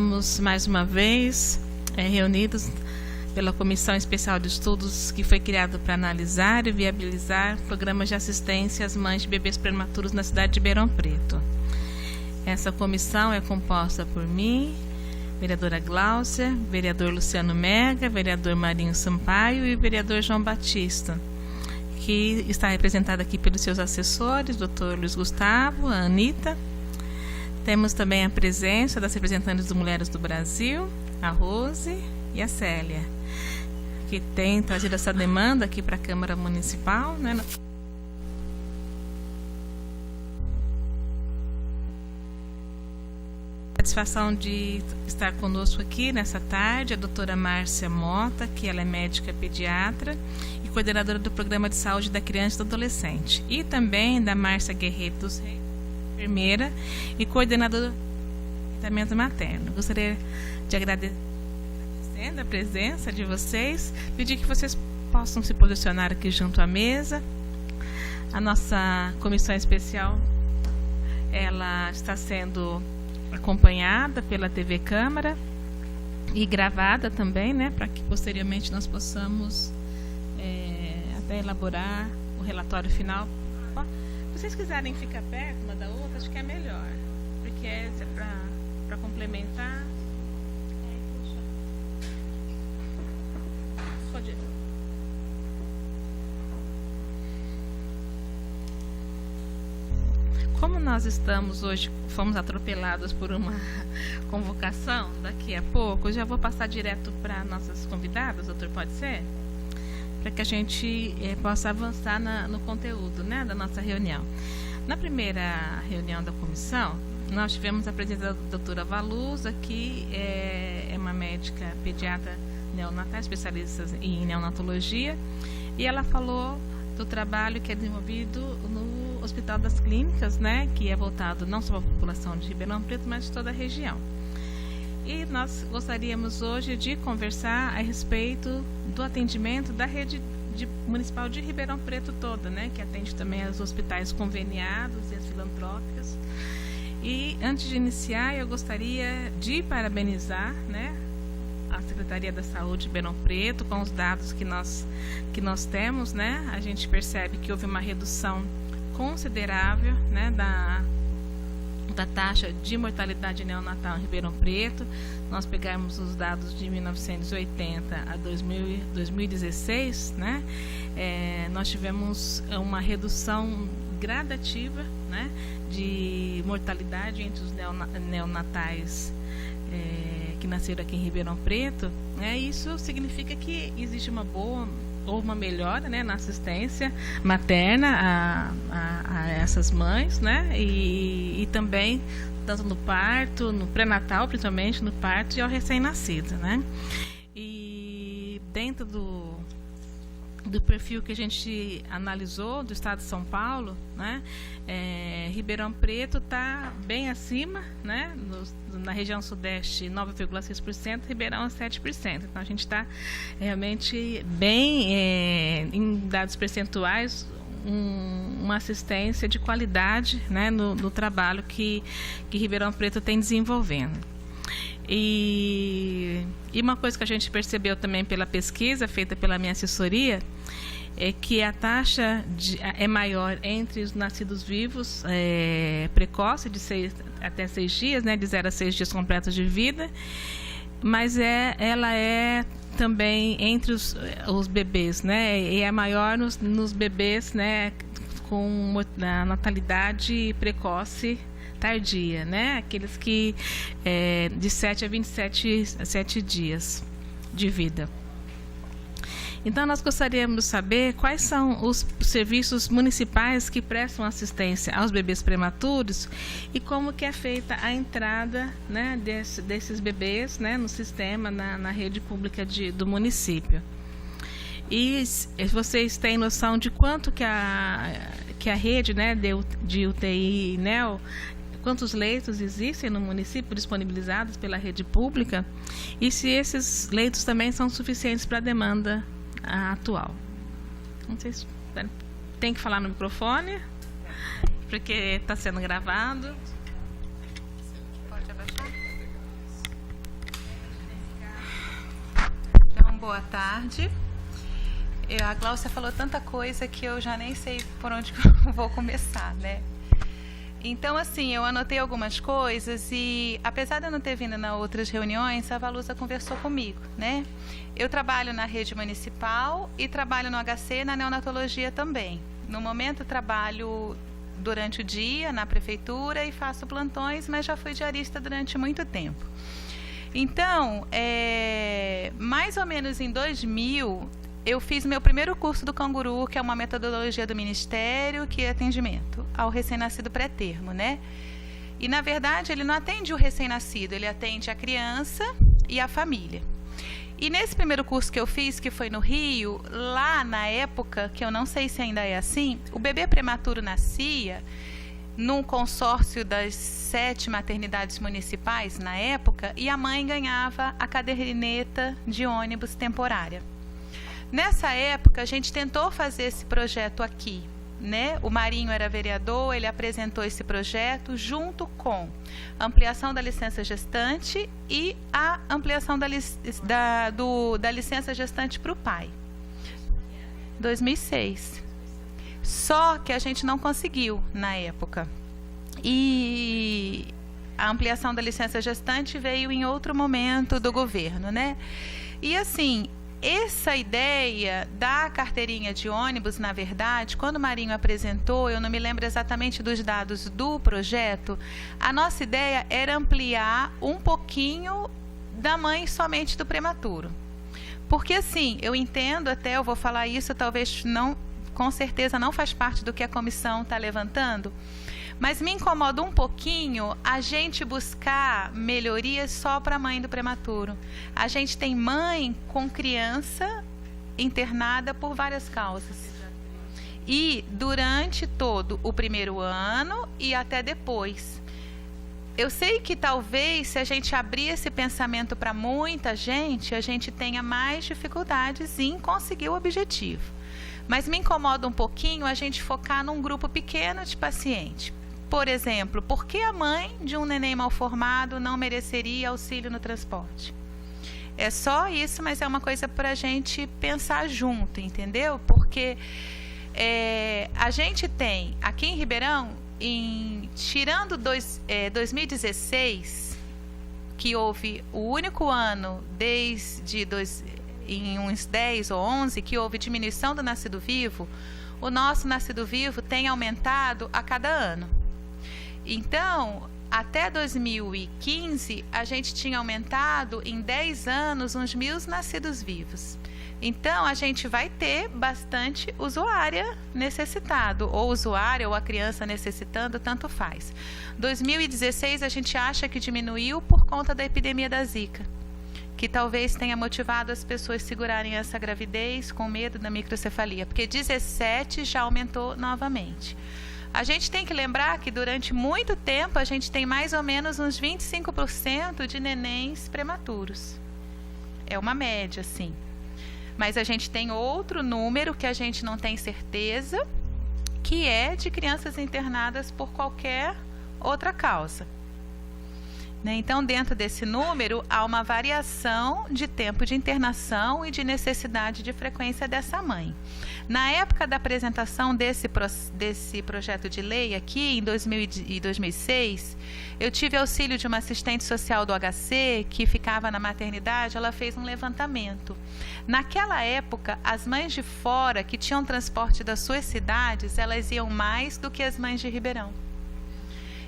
Estamos mais uma vez reunidos pela Comissão Especial de Estudos que foi criada para analisar e viabilizar programas de assistência às mães de bebês prematuros na cidade de Ribeirão Preto. Essa comissão é composta por mim, vereadora Gláucia, vereador Luciano Mega, vereador Marinho Sampaio e vereador João Batista, que está representada aqui pelos seus assessores, Dr. Luiz Gustavo, a Anitta. Temos também a presença das representantes do Mulheres do Brasil, a Rose e a Célia, que tem trazido essa demanda aqui para a Câmara Municipal, né? Satisfação de estar conosco aqui nessa tarde a doutora Márcia Mota, que ela é médica pediatra e coordenadora do Programa de Saúde da Criança e do Adolescente, e também da Márcia Guerreiro dos Reis, enfermeira e coordenadora do tratamento materno. Gostaria de agradecer a presença de vocês, pedir que vocês possam se posicionar aqui junto à mesa. A nossa comissão especial, ela está sendo acompanhada pela TV Câmara e gravada também, né, para que posteriormente nós possamos até elaborar o relatório final. Se vocês quiserem ficar perto uma da outra, acho que é melhor, porque é para complementar. Pode ir. Como nós estamos hoje, fomos atropelados por uma convocação daqui a pouco, eu já vou passar direto para nossas convidadas, doutor, pode ser? Para que a gente possa avançar no conteúdo, né, da nossa reunião. Na primeira reunião da comissão, nós tivemos a presença da doutora Valusa, que é uma médica pediatra neonatal, especialista em neonatologia, e ela falou do trabalho que é desenvolvido no Hospital das Clínicas, né, que é voltado não só para a população de Ribeirão Preto, mas de toda a região. E nós gostaríamos hoje de conversar a respeito do atendimento da rede municipal de Ribeirão Preto toda, né, que atende também os hospitais conveniados e as filantrópicas. E antes de iniciar, eu gostaria de parabenizar, né, a Secretaria da Saúde de Ribeirão Preto com os dados que nós temos, né? A gente percebe que houve uma redução considerável, né, da taxa de mortalidade neonatal em Ribeirão Preto. Nós pegamos os dados de 1980 a 2016, né? Nós tivemos uma redução gradativa, né, de mortalidade entre os neonatais que nasceram aqui em Ribeirão Preto, né? Isso significa que existe uma boa ou uma melhora, né, na assistência materna a essas mães, né? E também tanto no parto, no pré-natal, principalmente no parto e ao recém-nascido, né? E dentro do perfil que a gente analisou do estado de São Paulo, né, Ribeirão Preto está bem acima, né, na região sudeste 9,6%, Ribeirão 7%. Então a gente está realmente bem, em dados percentuais, uma assistência de qualidade, né, no trabalho que Ribeirão Preto tem desenvolvendo. E uma coisa que a gente percebeu também pela pesquisa feita pela minha assessoria é que a taxa é maior entre os nascidos vivos precoce, de 6 até 6 dias, né, de 0 a 6 dias completos de vida, mas ela é também entre os bebês, né, e é maior nos bebês, né, com a natalidade precoce tardia, né? Aqueles que de 7 a 27 dias de vida. Então, nós gostaríamos de saber quais são os serviços municipais que prestam assistência aos bebês prematuros e como que é feita a entrada, né, desses bebês, né, no sistema, na rede pública do município. E vocês têm noção de quanto que a rede, né, de UTI e NEO, quantos leitos existem no município disponibilizados pela rede pública e se esses leitos também são suficientes para a demanda atual. Não sei se tem que falar no microfone, porque está sendo gravado. Pode abaixar? boa tarde. A Gláucia falou tanta coisa que eu já nem sei por onde eu vou começar, né? Então, assim, eu anotei algumas coisas e, apesar de eu não ter vindo nas outras reuniões, a Valusa conversou comigo, né? Eu trabalho na rede municipal e trabalho no HC na neonatologia também. No momento, trabalho durante o dia na prefeitura e faço plantões, mas já fui diarista durante muito tempo. Então, mais ou menos em 2000, eu fiz meu primeiro curso do Canguru, que é uma metodologia do Ministério, que é atendimento ao recém-nascido pré-termo, né? E, na verdade, ele não atende o recém-nascido, ele atende a criança e a família. E nesse primeiro curso que eu fiz, que foi no Rio, lá na época, que eu não sei se ainda é assim, o bebê prematuro nascia num consórcio das 7 maternidades municipais na época, e a mãe ganhava a caderneta de ônibus temporária. Nessa época, a gente tentou fazer esse projeto aqui, né? O Marinho era vereador, ele apresentou esse projeto junto com a ampliação da licença gestante e a ampliação da licença gestante para o pai. 2006. Só que a gente não conseguiu na época. E a ampliação da licença gestante veio em outro momento do governo, né? E assim, essa ideia da carteirinha de ônibus, na verdade, quando o Marinho apresentou, eu não me lembro exatamente dos dados do projeto, a nossa ideia era ampliar um pouquinho da mãe somente do prematuro. Porque assim, eu entendo até, eu vou falar isso, talvez não, com certeza não faz parte do que a comissão está levantando, mas me incomoda um pouquinho a gente buscar melhorias só para a mãe do prematuro. A gente tem mãe com criança internada por várias causas. E durante todo o primeiro ano e até depois. Eu sei que talvez, se a gente abrir esse pensamento para muita gente, a gente tenha mais dificuldades em conseguir o objetivo. Mas me incomoda um pouquinho a gente focar num grupo pequeno de paciente. Por exemplo, por que a mãe de um neném mal formado não mereceria auxílio no transporte? É só isso, mas é uma coisa para a gente pensar junto, entendeu? Porque a gente tem, aqui em Ribeirão, tirando 2016, que houve o único ano em uns 10 ou 11, que houve diminuição do nascido vivo, o nosso nascido vivo tem aumentado a cada ano. Então, até 2015, a gente tinha aumentado em 10 anos uns 1.000 nascidos vivos. Então, a gente vai ter bastante usuária necessitado, ou usuária ou a criança necessitando, tanto faz. 2016, a gente acha que diminuiu por conta da epidemia da Zika, que talvez tenha motivado as pessoas a segurarem essa gravidez com medo da microcefalia, porque 17 já aumentou novamente. A gente tem que lembrar que durante muito tempo a gente tem mais ou menos uns 25% de nenéns prematuros. É uma média, sim. Mas a gente tem outro número que a gente não tem certeza, que é de crianças internadas por qualquer outra causa. Então, dentro desse número, há uma variação de tempo de internação e de necessidade de frequência dessa mãe. Na época da apresentação desse projeto de lei aqui, em 2006, eu tive auxílio de uma assistente social do HC, que ficava na maternidade, ela fez um levantamento. Naquela época, as mães de fora, que tinham transporte das suas cidades, elas iam mais do que as mães de Ribeirão.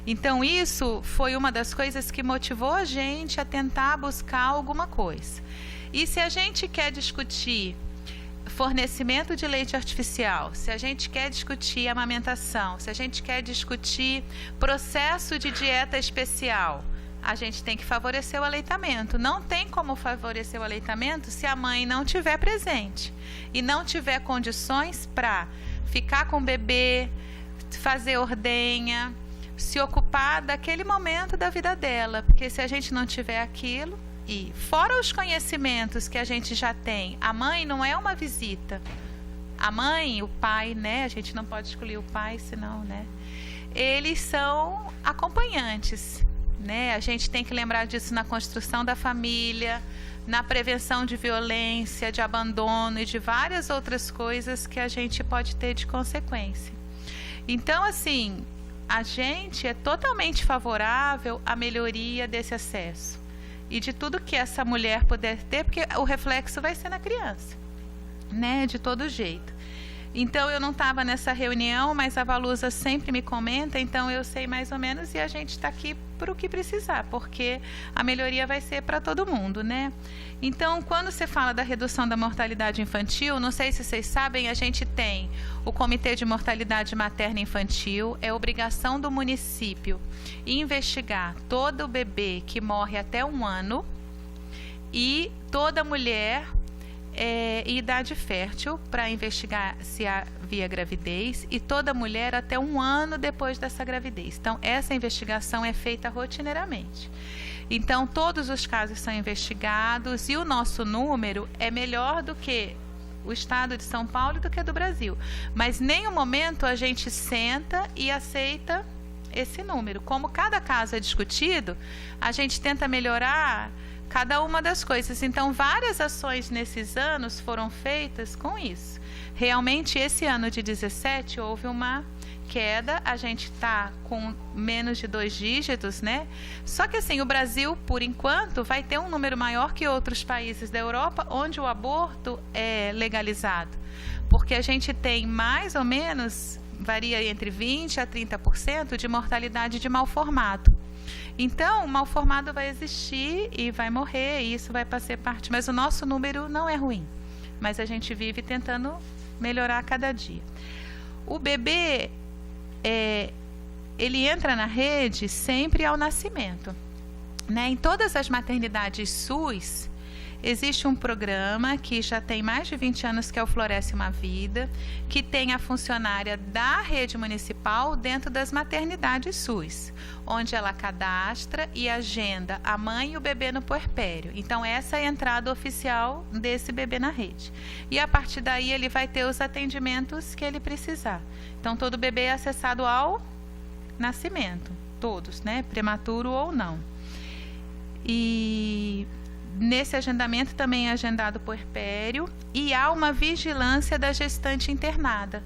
Então, isso foi uma das coisas que motivou a gente a tentar buscar alguma coisa. E se a gente quer discutir fornecimento de leite artificial, se a gente quer discutir amamentação, se a gente quer discutir processo de dieta especial, a gente tem que favorecer o aleitamento. Não tem como favorecer o aleitamento se a mãe não estiver presente e não tiver condições para ficar com o bebê, fazer ordenha, se ocupar daquele momento da vida dela, porque se a gente não tiver aquilo, e fora os conhecimentos que a gente já tem, a mãe não é uma visita, a mãe, o pai, né, a gente não pode escolher o pai, senão, né, eles são acompanhantes, né? A gente tem que lembrar disso na construção da família, na prevenção de violência, de abandono e de várias outras coisas que a gente pode ter de consequência. Então, assim, a gente é totalmente favorável à melhoria desse acesso e de tudo que essa mulher puder ter, porque o reflexo vai ser na criança, né? De todo jeito. Então, eu não estava nessa reunião, mas a Valusa sempre me comenta, então eu sei mais ou menos, e a gente está aqui para o que precisar, porque a melhoria vai ser para todo mundo, né? Então, quando você fala da redução da mortalidade infantil, não sei se vocês sabem, a gente tem o Comitê de Mortalidade Materna e Infantil, é obrigação do município investigar todo bebê que morre até 1 ano e toda mulher em idade fértil para investigar se havia gravidez e toda mulher até 1 ano depois dessa gravidez. Então, essa investigação é feita rotineiramente. Então, todos os casos são investigados e o nosso número é melhor do que o estado de São Paulo e do que do Brasil. Mas, em nenhum momento, a gente senta e aceita esse número. Como cada caso é discutido, a gente tenta melhorar cada uma das coisas. Então, várias ações nesses anos foram feitas com isso. Realmente, esse ano de 17 houve uma queda, a gente está com menos de 2 dígitos, né? Só que assim, o Brasil, por enquanto, vai ter um número maior que outros países da Europa, onde o aborto é legalizado. Porque a gente tem mais ou menos, varia entre 20% a 30% de mortalidade de mal formado. Então, o mal formado vai existir e vai morrer, e isso vai fazer parte. Mas o nosso número não é ruim. Mas a gente vive tentando melhorar a cada dia. O bebê, ele entra na rede sempre ao nascimento, né? Em todas as maternidades SUS, existe um programa que já tem mais de 20 anos, que é o Floresce uma Vida, que tem a funcionária da rede municipal dentro das maternidades SUS, onde ela cadastra e agenda a mãe e o bebê no puerpério. Então, essa é a entrada oficial desse bebê na rede. E a partir daí, ele vai ter os atendimentos que ele precisar. Então, todo bebê é acessado ao nascimento, todos, né? Prematuro ou não. E nesse agendamento também é agendado o puerpério e há uma vigilância da gestante internada.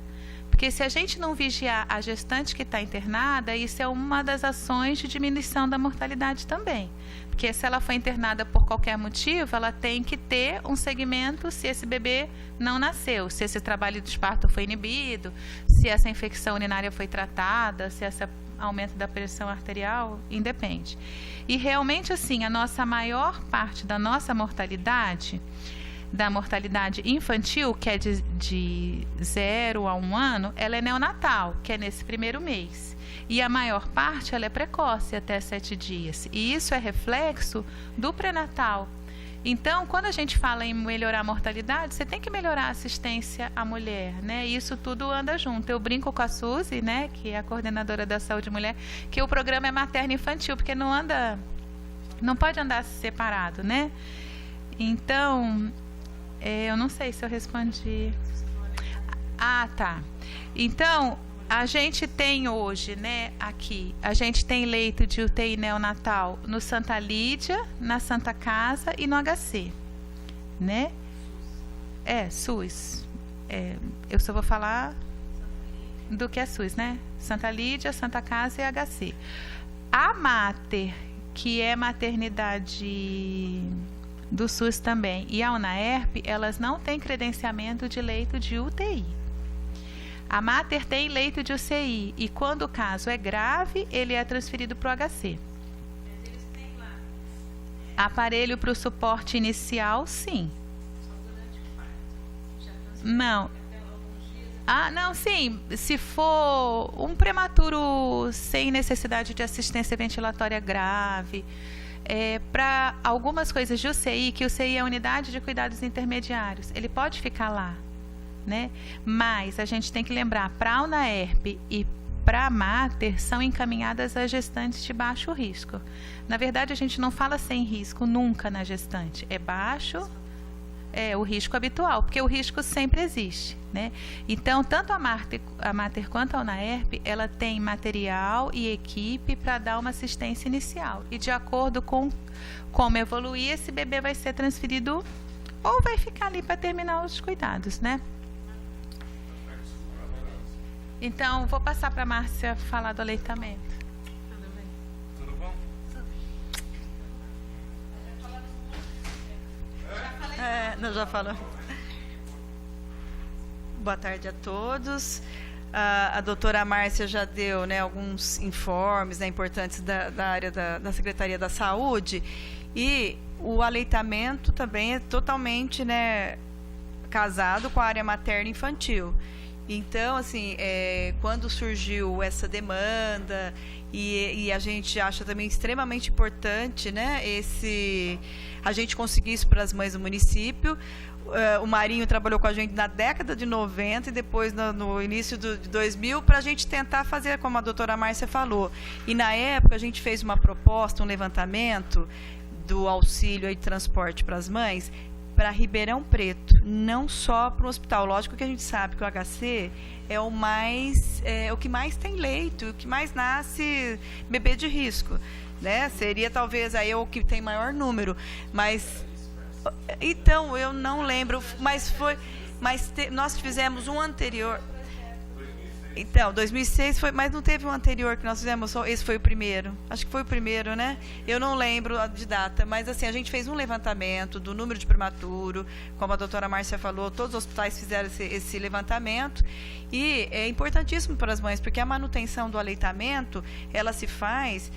Porque se a gente não vigiar a gestante que está internada, isso é uma das ações de diminuição da mortalidade também. Porque se ela foi internada por qualquer motivo, ela tem que ter um segmento se esse bebê não nasceu, se esse trabalho de parto foi inibido, se essa infecção urinária foi tratada, se esse aumento da pressão arterial, independe. E realmente, assim, a nossa maior parte da nossa mortalidade, da mortalidade infantil, que é de 0 a 1 ano, ela é neonatal, que é nesse primeiro mês. E a maior parte, ela é precoce, até 7 dias. E isso é reflexo do pré-natal. Então, quando a gente fala em melhorar a mortalidade, você tem que melhorar a assistência à mulher, né? E isso tudo anda junto. Eu brinco com a Suzy, né, que é a coordenadora da saúde mulher, que o programa é materno-infantil, porque não pode andar separado, né? Então, eu não sei se eu respondi. Ah, tá. Então, a gente tem hoje, né, aqui, a gente tem leito de UTI neonatal no Santa Lídia, na Santa Casa e no HC, né? SUS. Eu só vou falar do que é SUS, né? Santa Lídia, Santa Casa e HC. A Mater, que é maternidade do SUS também, e a UNAERP, elas não têm credenciamento de leito de UTI. A Mater tem leito de UCI e quando o caso é grave, ele é transferido para o HC. Mas eles têm lá aparelho para o suporte inicial, sim. Só durante o parto? Não. Não, sim. Se for um prematuro sem necessidade de assistência ventilatória grave, para algumas coisas de UCI, que UCI é a unidade de cuidados intermediários, ele pode ficar lá, né? Mas a gente tem que lembrar, para a UNAERP e para a Mater são encaminhadas as gestantes de baixo risco. Na verdade, a gente não fala sem risco nunca na gestante. É baixo, o risco habitual, porque o risco sempre existe, né? Então, tanto a Mater quanto a UNAERP, ela tem material e equipe para dar uma assistência inicial. E de acordo com como evoluir, esse bebê vai ser transferido ou vai ficar ali para terminar os cuidados, né? Então, vou passar para a Márcia falar do aleitamento. Tudo bom? Nós já falamos. Boa tarde a todos. A doutora Márcia já deu, né, alguns informes, né, importantes da área da Secretaria da Saúde. E o aleitamento também é totalmente, né, casado com a área materna e infantil. Então, assim, quando surgiu essa demanda, e a gente acha também extremamente importante, né, a gente conseguir isso para as mães do município. O Marinho trabalhou com a gente na década de 90 e depois no início de 2000 para a gente tentar fazer como a doutora Márcia falou. E na época a gente fez uma proposta, um levantamento do auxílio de transporte para as mães para Ribeirão Preto, não só para o hospital. Lógico que a gente sabe que o HC é o que mais tem leito, o que mais nasce bebê de risco, né? Seria talvez aí o que tem maior número, mas então eu não lembro, mas nós fizemos um anterior. Então, 2006 foi, mas não teve um anterior que nós fizemos, esse foi o primeiro. Acho que foi o primeiro, né? Eu não lembro de data, mas assim, a gente fez um levantamento do número de prematuro, como a doutora Márcia falou, todos os hospitais fizeram esse levantamento, e é importantíssimo para as mães, porque a manutenção do aleitamento, ela se faz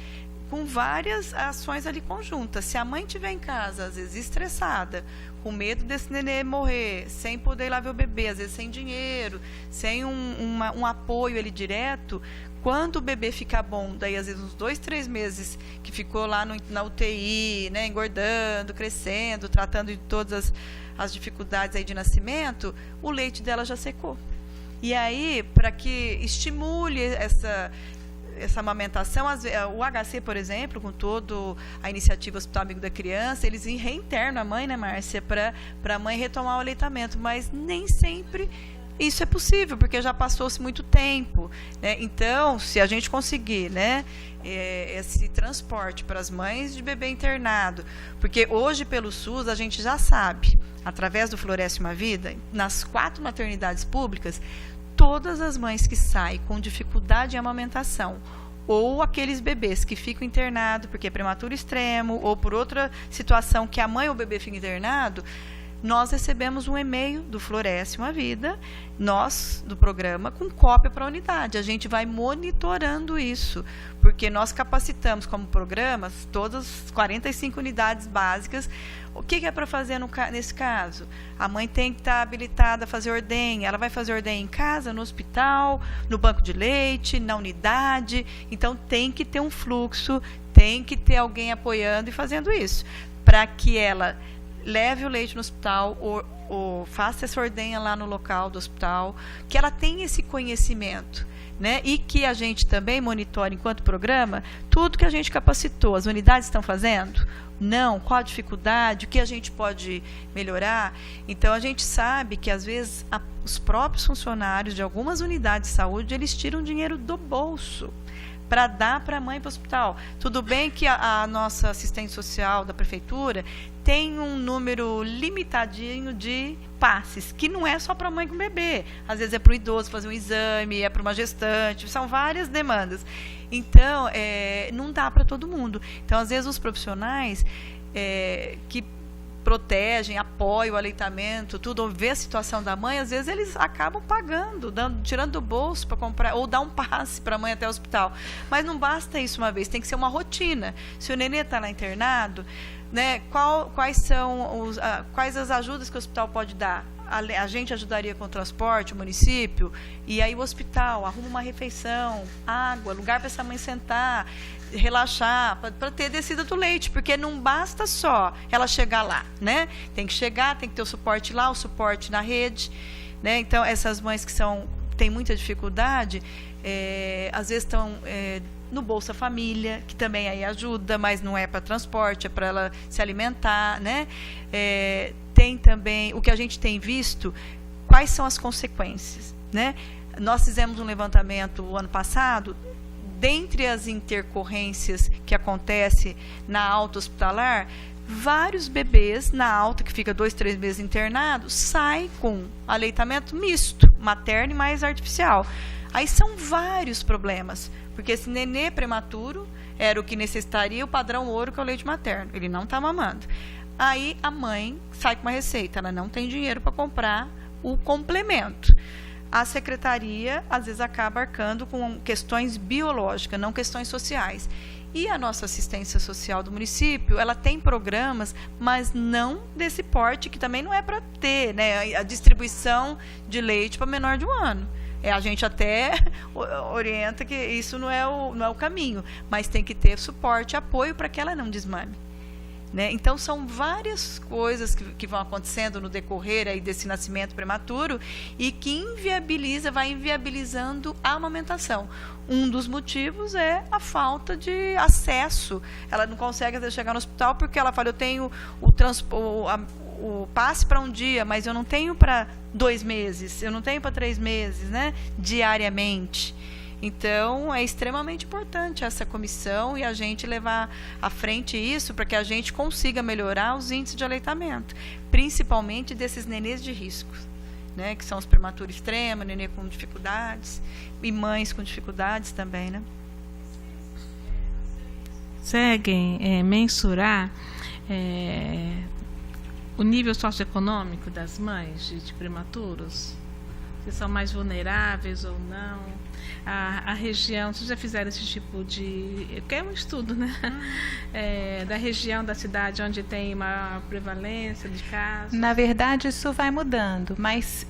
com várias ações ali conjuntas. Se a mãe estiver em casa, às vezes estressada, com medo desse nenê morrer, sem poder ir lá ver o bebê, às vezes sem dinheiro, sem um apoio ali direto, quando o bebê fica bom, daí às vezes uns 2, 3 meses que ficou lá na UTI, né, engordando, crescendo, tratando de todas as dificuldades aí de nascimento, o leite dela já secou. E aí, para que estimule essa amamentação, o HC, por exemplo, com toda a iniciativa Hospital Amigo da Criança, eles reinternam a mãe, né, Márcia, para a mãe retomar o aleitamento, mas nem sempre isso é possível, porque já passou-se muito tempo, né? Então, se a gente conseguir, né, esse transporte para as mães de bebê internado, porque hoje pelo SUS a gente já sabe, através do Floresce uma Vida, nas 4 maternidades públicas, todas as mães que saem com dificuldade em amamentação, ou aqueles bebês que ficam internados porque é prematuro extremo, ou por outra situação que a mãe ou o bebê fica internado, nós recebemos um e-mail do Floresce uma Vida, nós, do programa, com cópia para a unidade. A gente vai monitorando isso, porque nós capacitamos como programa todas as 45 unidades básicas. O que é para fazer nesse caso? A mãe tem que estar habilitada a fazer ordenha. Ela vai fazer ordenha em casa, no hospital, no banco de leite, na unidade. Então, tem que ter um fluxo, tem que ter alguém apoiando e fazendo isso, para que ela leve o leite no hospital ou faça essa ordenha lá no local do hospital, que ela tenha esse conhecimento, né? E que a gente também monitore, enquanto programa, tudo que a gente capacitou. As unidades estão fazendo? Não? Qual a dificuldade? O que a gente pode melhorar? Então, a gente sabe que, às vezes, os próprios funcionários de algumas unidades de saúde, eles tiram dinheiro do bolso para dar para a mãe para o hospital. Tudo bem que a nossa assistente social da prefeitura tem um número limitadinho de passes, que não é só para a mãe com bebê. Às vezes é para o idoso fazer um exame, é para uma gestante, são várias demandas. Então, não dá para todo mundo. Então, às vezes, os profissionais que protegem, apoiam o aleitamento, tudo, ou vê a situação da mãe, às vezes eles acabam pagando, tirando do bolso para comprar, ou dar um passe para a mãe até o hospital. Mas não basta isso uma vez, tem que ser uma rotina. Se o nenê está lá internado, né, quais as ajudas que o hospital pode dar? A gente ajudaria com o transporte, o município, e aí o hospital arruma uma refeição, água, lugar para essa mãe sentar, relaxar, para ter descida do leite, porque não basta só ela chegar lá, né? Tem que chegar, tem que ter o suporte lá, o suporte na rede, né? Então, essas mães que têm muita dificuldade, às vezes estão no Bolsa Família, que também aí ajuda, mas não é para transporte, é para ela se alimentar, né? Tem também, o que a gente tem visto, quais são as consequências, né? Nós fizemos um levantamento o ano passado, dentre as intercorrências que acontecem na alta hospitalar, vários bebês na alta, que fica 2, 3 meses internados, saem com aleitamento misto, materno e mais artificial. Aí são vários problemas, porque esse nenê prematuro era o que necessitaria o padrão ouro, que é o leite materno. Ele não está mamando. Aí a mãe sai com uma receita, ela não tem dinheiro para comprar o complemento. A secretaria, às vezes, acaba arcando com questões biológicas, não questões sociais. E a nossa assistência social do município, ela tem programas, mas não desse porte, que também não é para ter, né, a distribuição de leite para menor de 1 ano. A gente até orienta que isso não é o caminho, mas tem que ter suporte e apoio para que ela não desmame. Né? Então, são várias coisas que vão acontecendo no decorrer aí desse nascimento prematuro e que vai inviabilizando a amamentação. Um dos motivos é a falta de acesso. Ela não consegue às vezes, chegar no hospital porque ela fala, eu tenho o passe para um dia, mas eu não tenho para 2 meses, eu não tenho para 3 meses, né? Diariamente. Então, é extremamente importante essa comissão e a gente levar à frente isso para que a gente consiga melhorar os índices de aleitamento, principalmente desses nenês de risco, né, que são os prematuros extremos, nenê com dificuldades e mães com dificuldades também, né? Conseguem mensurar o nível socioeconômico das mães de prematuros? Se são mais vulneráveis ou não? A região, vocês já fizeram esse tipo de... Porque é um estudo, né? Da região da cidade onde tem uma prevalência de casos. Na verdade, isso vai mudando, mas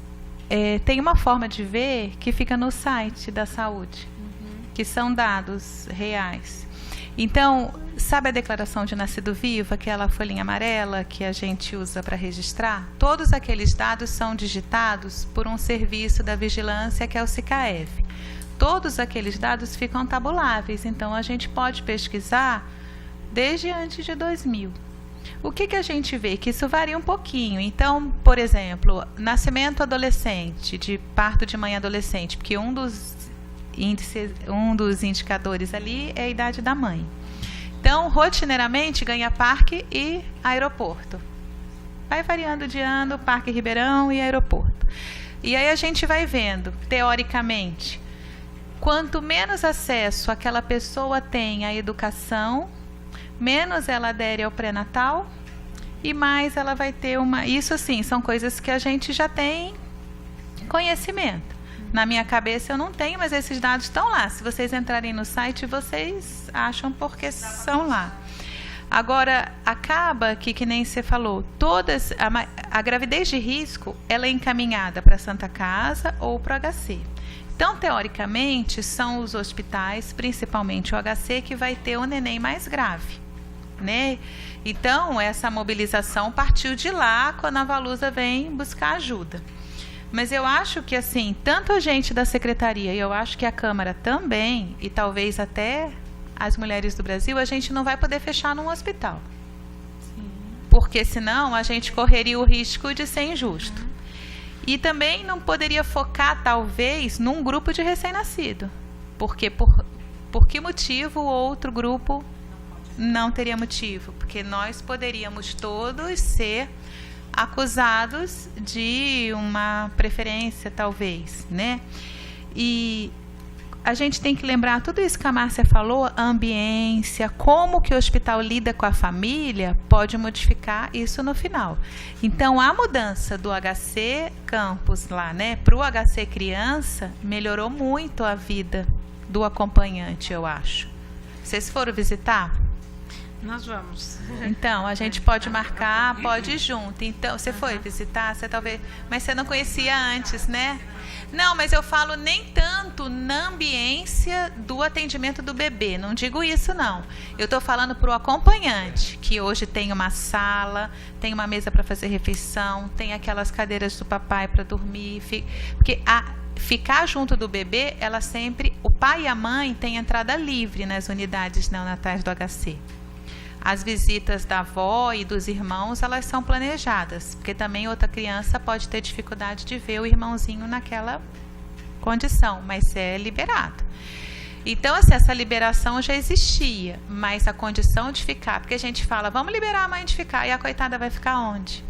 tem uma forma de ver que fica no site da saúde, que são dados reais. Então, sabe a declaração de nascido vivo, aquela folhinha amarela que a gente usa para registrar? Todos aqueles dados são digitados por um serviço da vigilância que é o SICAEV. Todos aqueles dados ficam tabuláveis, então a gente pode pesquisar desde antes de 2000. O que a gente vê? Que isso varia um pouquinho. Então, por exemplo, nascimento adolescente, de parto de mãe adolescente, porque um dos indicadores ali é a idade da mãe. Então, rotineiramente, ganha parque e aeroporto. Vai variando de ano, Parque Ribeirão e aeroporto. E aí a gente vai vendo, teoricamente, quanto menos acesso aquela pessoa tem à educação, menos ela adere ao pré-natal e mais ela vai ter uma... Isso, assim, são coisas que a gente já tem conhecimento. Na minha cabeça eu não tenho, mas esses dados estão lá. Se vocês entrarem no site, vocês acham porque são lá. Agora, acaba que nem você falou, a gravidez de risco, ela é encaminhada para a Santa Casa ou para o HC. Então, teoricamente, são os hospitais, principalmente o HC, que vai ter o neném mais grave, né? Então, essa mobilização partiu de lá, quando a Valusa vem buscar ajuda. Mas eu acho que, assim, tanto a gente da Secretaria, e eu acho que a Câmara também, e talvez até as mulheres do Brasil, a gente não vai poder fechar num hospital. Sim. Porque, senão, a gente correria o risco de ser injusto. E também não poderia focar, talvez, num grupo de recém-nascido. Porque por que motivo o outro grupo não teria motivo? Porque nós poderíamos todos ser acusados de uma preferência, talvez, né? E a gente tem que lembrar tudo isso que a Márcia falou, a ambiência, como que o hospital lida com a família, pode modificar isso no final. Então, a mudança do HC Campus lá, né, para o HC Criança, melhorou muito a vida do acompanhante, eu acho. Vocês foram visitar? Nós vamos. Então, a gente pode marcar, pode ir junto. Então, você foi visitar? Você talvez, mas você não conhecia antes, né? Não, mas eu falo nem tanto na ambiência do atendimento do bebê. Não digo isso, não. Eu estou falando para o acompanhante, que hoje tem uma sala, tem uma mesa para fazer refeição, tem aquelas cadeiras do papai para dormir. Porque ficar junto do bebê, ela sempre, o pai e a mãe têm entrada livre nas unidades neonatais do HC. As visitas da avó e dos irmãos, elas são planejadas, porque também outra criança pode ter dificuldade de ver o irmãozinho naquela condição, mas é liberado. Então, assim, essa liberação já existia, mas a condição de ficar, porque a gente fala, vamos liberar a mãe de ficar, e a coitada vai ficar onde?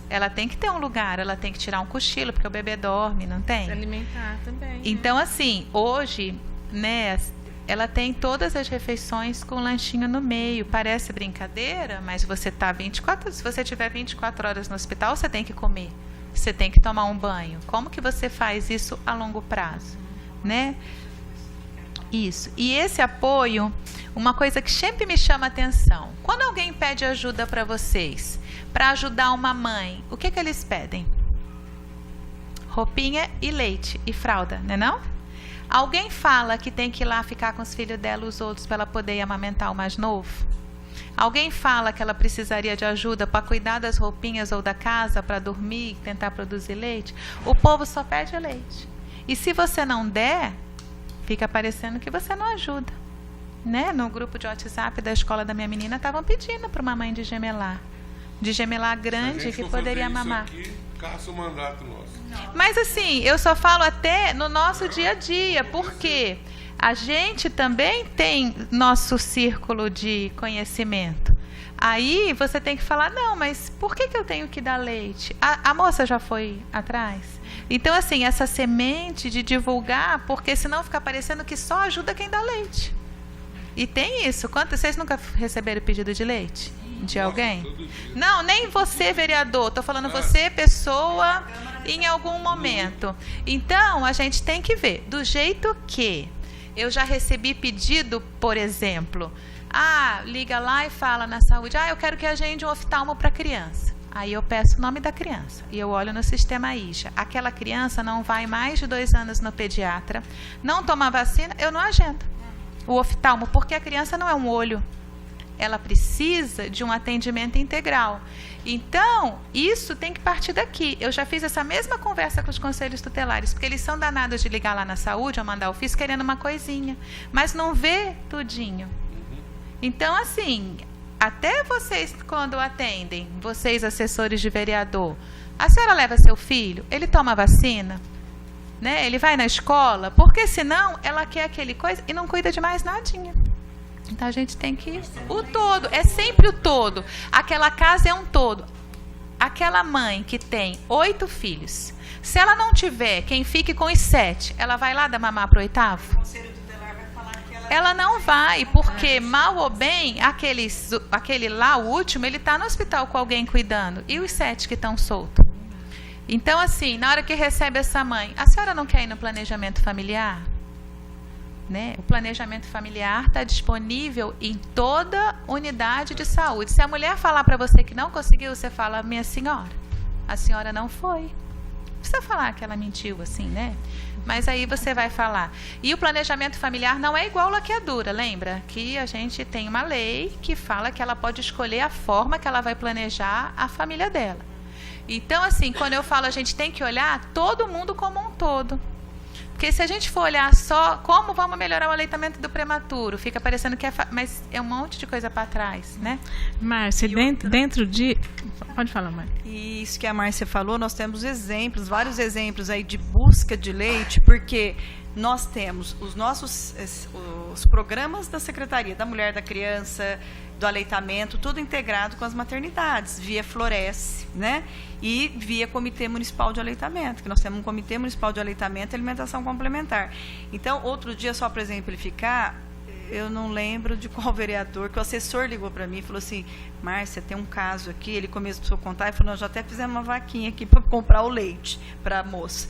Ela tem que ter um lugar, ela tem que tirar um cochilo, porque o bebê dorme, não tem? Se alimentar também. Então, assim, hoje, né, ela tem todas as refeições com lanchinho no meio. Parece brincadeira, mas você tá 24, se você tiver 24 horas no hospital, você tem que comer. Você tem que tomar um banho. Como que você faz isso a longo prazo, né? Isso. E esse apoio, uma coisa que sempre me chama a atenção. Quando alguém pede ajuda para vocês, para ajudar uma mãe, o que eles pedem? Roupinha e leite e fralda, né não? Alguém fala que tem que ir lá ficar com os filhos dela, os outros, para ela poder amamentar o mais novo? Alguém fala que ela precisaria de ajuda para cuidar das roupinhas ou da casa, para dormir, tentar produzir leite? O povo só pede leite. E se você não der, fica parecendo que você não ajuda, né? No grupo de WhatsApp da escola da minha menina, estavam pedindo para uma mãe de gemelar grande que poderia mamar. Aqui, caça o mandato nosso. Mas assim, eu só falo até no nosso dia a dia, porque a gente também tem nosso círculo de conhecimento. Aí você tem que falar, não, mas por que eu tenho que dar leite? A moça já foi atrás? Então, assim, essa semente de divulgar, porque senão fica parecendo que só ajuda quem dá leite. E tem isso. Vocês nunca receberam pedido de leite? De alguém? Não, nem você, vereador. Estou falando você, pessoa, em algum momento. Então, a gente tem que ver. Do jeito que eu já recebi pedido, por exemplo, liga lá e fala na saúde, eu quero que agende um oftalmo para criança. Aí eu peço o nome da criança e eu olho no sistema IJA. Aquela criança não vai mais de 2 anos no pediatra, não toma vacina, eu não agendo o oftalmo, porque a criança não é um olho. Ela precisa de um atendimento integral. Então, isso tem que partir daqui. Eu já fiz essa mesma conversa com os conselhos tutelares, porque eles são danados de ligar lá na saúde ou mandar ofício querendo uma coisinha, mas não vê tudinho. Então, assim, até vocês, quando atendem, vocês, assessores de vereador, a senhora leva seu filho, ele toma vacina, né? Ele vai na escola, porque senão ela quer aquele coisa e não cuida de mais nadinha. Então a gente tem que... O todo, é sempre o todo. Aquela casa é um todo. Aquela mãe que tem 8 filhos, se ela não tiver quem fique com os 7, ela vai lá dar mamar para o 8º? O conselho tutelar vai falar que ela não vai, porque mal ou bem, aquele lá, o último, ele está no hospital com alguém cuidando. E os 7 que estão soltos? Então, assim, na hora que recebe essa mãe, a senhora não quer ir no planejamento familiar? Né? O planejamento familiar está disponível em toda unidade de saúde. Se a mulher falar para você que não conseguiu, você fala, minha senhora, a senhora não foi. Não precisa falar que ela mentiu assim, né? Mas aí você vai falar. E o planejamento familiar não é igual laqueadura, lembra? Que a gente tem uma lei que fala que ela pode escolher a forma que ela vai planejar a família dela. Então, assim, quando eu falo a gente tem que olhar todo mundo como um todo. Porque se a gente for olhar só como vamos melhorar o aleitamento do prematuro, fica parecendo que mas é um monte de coisa para trás, né? Márcia, dentro de... Pode falar, Márcia. E isso que a Márcia falou, nós temos exemplos, vários exemplos aí de busca de leite, porque nós temos os programas da Secretaria da Mulher, da Criança, do aleitamento, tudo integrado com as maternidades, via Floresce, né? E via Comitê Municipal de Aleitamento, que nós temos um Comitê Municipal de Aleitamento e Alimentação Complementar. Então, outro dia, só para exemplificar, eu não lembro de qual vereador, que o assessor ligou para mim e falou assim, Márcia, tem um caso aqui, ele começou a contar e falou, nós já até fizemos uma vaquinha aqui para comprar o leite para a moça.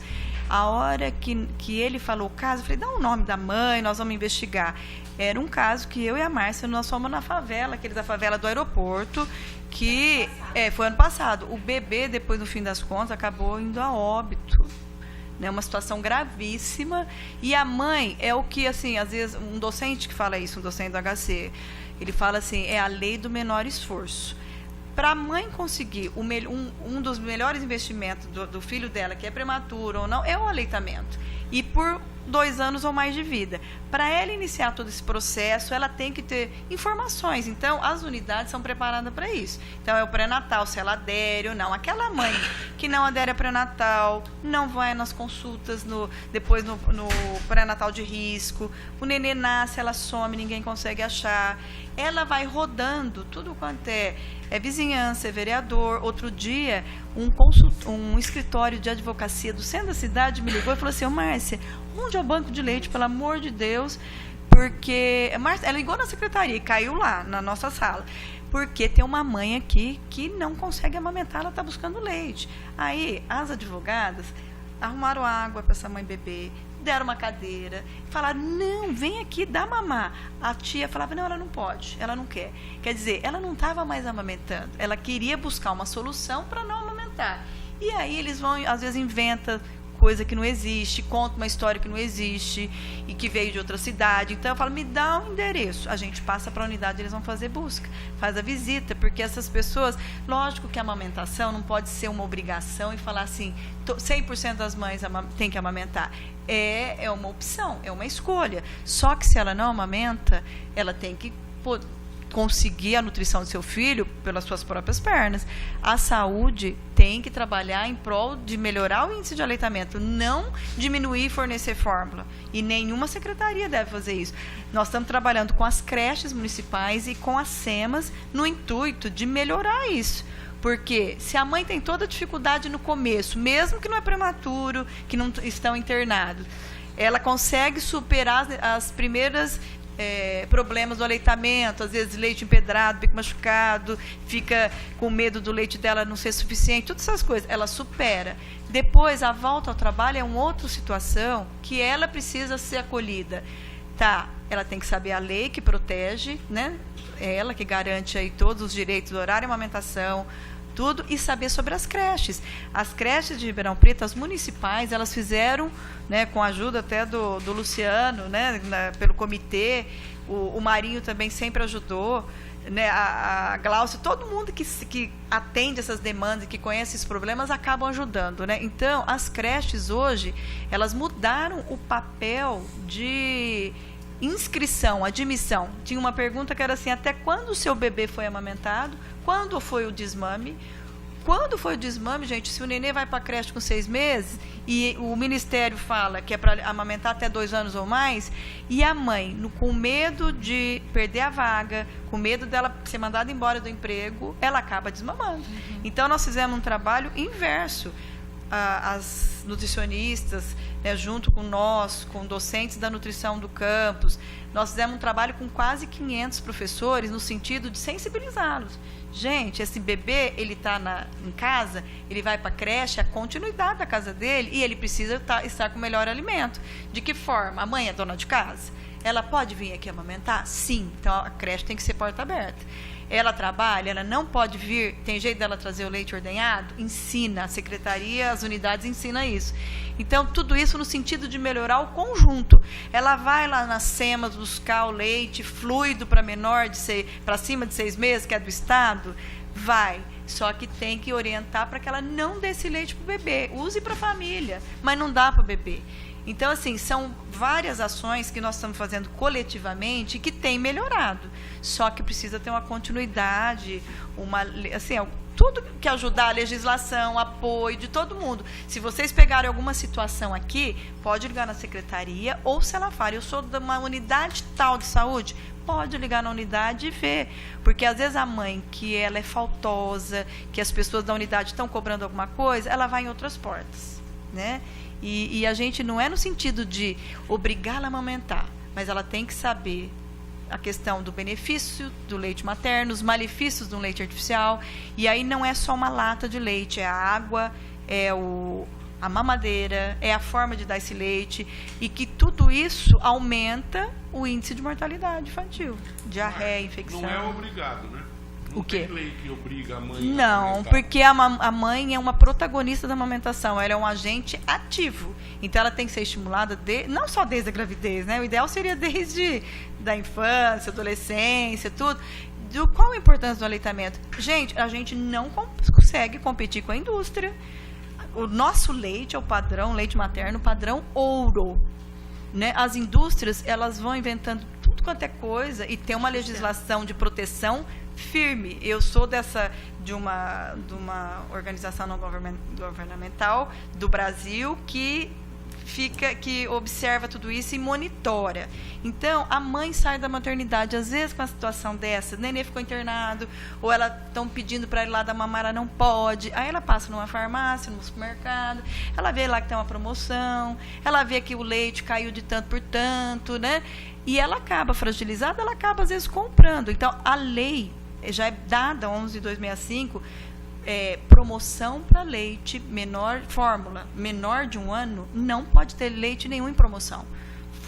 A hora que ele falou o caso, eu falei, dá o nome da mãe, nós vamos investigar. Era um caso que eu e a Márcia, nós fomos na favela, aquele da favela do aeroporto, que foi ano passado. O bebê, depois, no fim das contas, acabou indo a óbito. Né? Uma situação gravíssima. E a mãe é o que, assim, às vezes, um docente que fala isso, um docente do HC, ele fala assim, é a lei do menor esforço. Para a mãe conseguir um dos melhores investimentos do filho dela, que é prematuro ou não, é o aleitamento. E por 2 anos ou mais de vida. Para ela iniciar todo esse processo, ela tem que ter informações. Então, as unidades são preparadas para isso. Então, é o pré-natal, se ela adere ou não. Aquela mãe que não adere a pré-natal, não vai nas consultas, depois no pré-natal de risco. O nenê nasce, ela some, ninguém consegue achar. Ela vai rodando tudo quanto é vizinhança, é vereador. Outro dia, um escritório de advocacia do centro da cidade me ligou e falou assim: ô Márcia, onde é o banco de leite, pelo amor de Deus? Porque ela ligou na secretaria e caiu lá na nossa sala, porque tem uma mãe aqui que não consegue amamentar, ela está buscando leite. Aí as advogadas arrumaram água para essa mãe beber, deram uma cadeira, falaram: não, vem aqui, dá mamar. A tia falava: não, ela não pode, ela não quer. Quer dizer, ela não estava mais amamentando, ela queria buscar uma solução para não amamentar. E aí eles vão, às vezes, inventam coisa que não existe, conta uma história que não existe e que veio de outra cidade. Então eu falo: me dá um endereço. A gente passa para a unidade, eles vão fazer busca, faz a visita, porque essas pessoas, lógico que a amamentação não pode ser uma obrigação e falar assim, 100% das mães têm que amamentar. É uma opção, é uma escolha. Só que se ela não amamenta, ela tem que conseguir a nutrição do seu filho pelas suas próprias pernas. A saúde tem que trabalhar em prol de melhorar o índice de aleitamento, não diminuir e fornecer fórmula. E nenhuma secretaria deve fazer isso. Nós estamos trabalhando com as creches municipais e com as SEMAS no intuito de melhorar isso. Porque se a mãe tem toda a dificuldade no começo, mesmo que não é prematuro, que não estão internados, ela consegue superar as primeiras problemas do aleitamento, às vezes leite empedrado, bico machucado, fica com medo do leite dela não ser suficiente, todas essas coisas, ela supera. Depois, a volta ao trabalho é uma outra situação que ela precisa ser acolhida. Tá, ela tem que saber a lei que protege, né? É ela que garante aí todos os direitos do horário de amamentação, tudo, e saber sobre as creches. As creches de Ribeirão Preto, as municipais, elas fizeram, né, com a ajuda até do Luciano, né, pelo comitê, o Marinho também sempre ajudou, né, a Glaucia, todo mundo que atende essas demandas e que conhece esses problemas acabam ajudando, né? Então, as creches hoje, elas mudaram o papel de inscrição, admissão. Tinha uma pergunta que era assim: até quando o seu bebê foi amamentado? Quando foi o desmame? Quando foi o desmame, gente? Se o nenê vai para a creche com 6 meses e o Ministério fala que é para amamentar até 2 anos ou mais, e a mãe, com medo de perder a vaga, com medo dela ser mandada embora do emprego, ela acaba desmamando. Então, nós fizemos um trabalho inverso. As nutricionistas, né, junto com nós, com docentes da nutrição do campus, nós fizemos um trabalho com quase 500 professores no sentido de sensibilizá-los. Gente, esse bebê, ele está em casa, ele vai para a creche, a continuidade da casa dele, e ele precisa estar com o melhor alimento. De que forma? A mãe é dona de casa? Ela pode vir aqui amamentar? Sim. Então, a creche tem que ser porta aberta. Ela trabalha, ela não pode vir, tem jeito dela trazer o leite ordenhado? Ensina, a secretaria, as unidades ensinam isso. Então, tudo isso no sentido de melhorar o conjunto. Ela vai lá nas SEMAS buscar o leite fluido para menor, para cima de 6 meses, que é do Estado? Vai. Só que tem que orientar para que ela não dê esse leite para o bebê. Use para a família, mas não dá para o bebê. Então, assim, são várias ações que nós estamos fazendo coletivamente que tem melhorado. Só que precisa ter uma continuidade, tudo que ajudar a legislação, apoio de todo mundo. Se vocês pegarem alguma situação aqui, pode ligar na secretaria, ou se ela fala: eu sou de uma unidade tal de saúde, pode ligar na unidade e ver. Porque às vezes a mãe, que ela é faltosa, que as pessoas da unidade estão cobrando alguma coisa, ela vai em outras portas, né? E a gente não é no sentido de obrigá-la a amamentar, mas ela tem que saber a questão do benefício do leite materno, os malefícios do leite artificial. E aí não é só uma lata de leite, é a água, é a mamadeira, é a forma de dar esse leite, e que tudo isso aumenta o índice de mortalidade infantil, diarreia, infecção. Não é obrigado, né? Não O quê? tem lei que obriga a mãe Não, a amamentar. porque a mãe é uma protagonista da amamentação, ela é um agente ativo. Então, ela tem que ser estimulada, não só desde a gravidez, né? O ideal seria desde da infância, adolescência, tudo. Qual a importância do aleitamento? Gente, a gente não consegue competir com a indústria. O nosso leite é o padrão, leite materno, padrão ouro. Né? As indústrias, elas vão inventando tudo quanto é coisa e tem uma legislação de proteção firme. Eu sou de uma organização não governamental do Brasil que observa tudo isso e monitora. Então, a mãe sai da maternidade, às vezes com a situação dessa, o neném ficou internado, ou ela estão pedindo para ir lá dar mamar, ela não pode. Aí ela passa numa farmácia, num supermercado, ela vê lá que tem uma promoção, ela vê que o leite caiu de tanto por tanto, né? E ela acaba fragilizada, ela acaba às vezes comprando. Então, a lei já é dada, 11.265, promoção para leite menor, fórmula menor de 1 ano, não pode ter leite nenhum em promoção.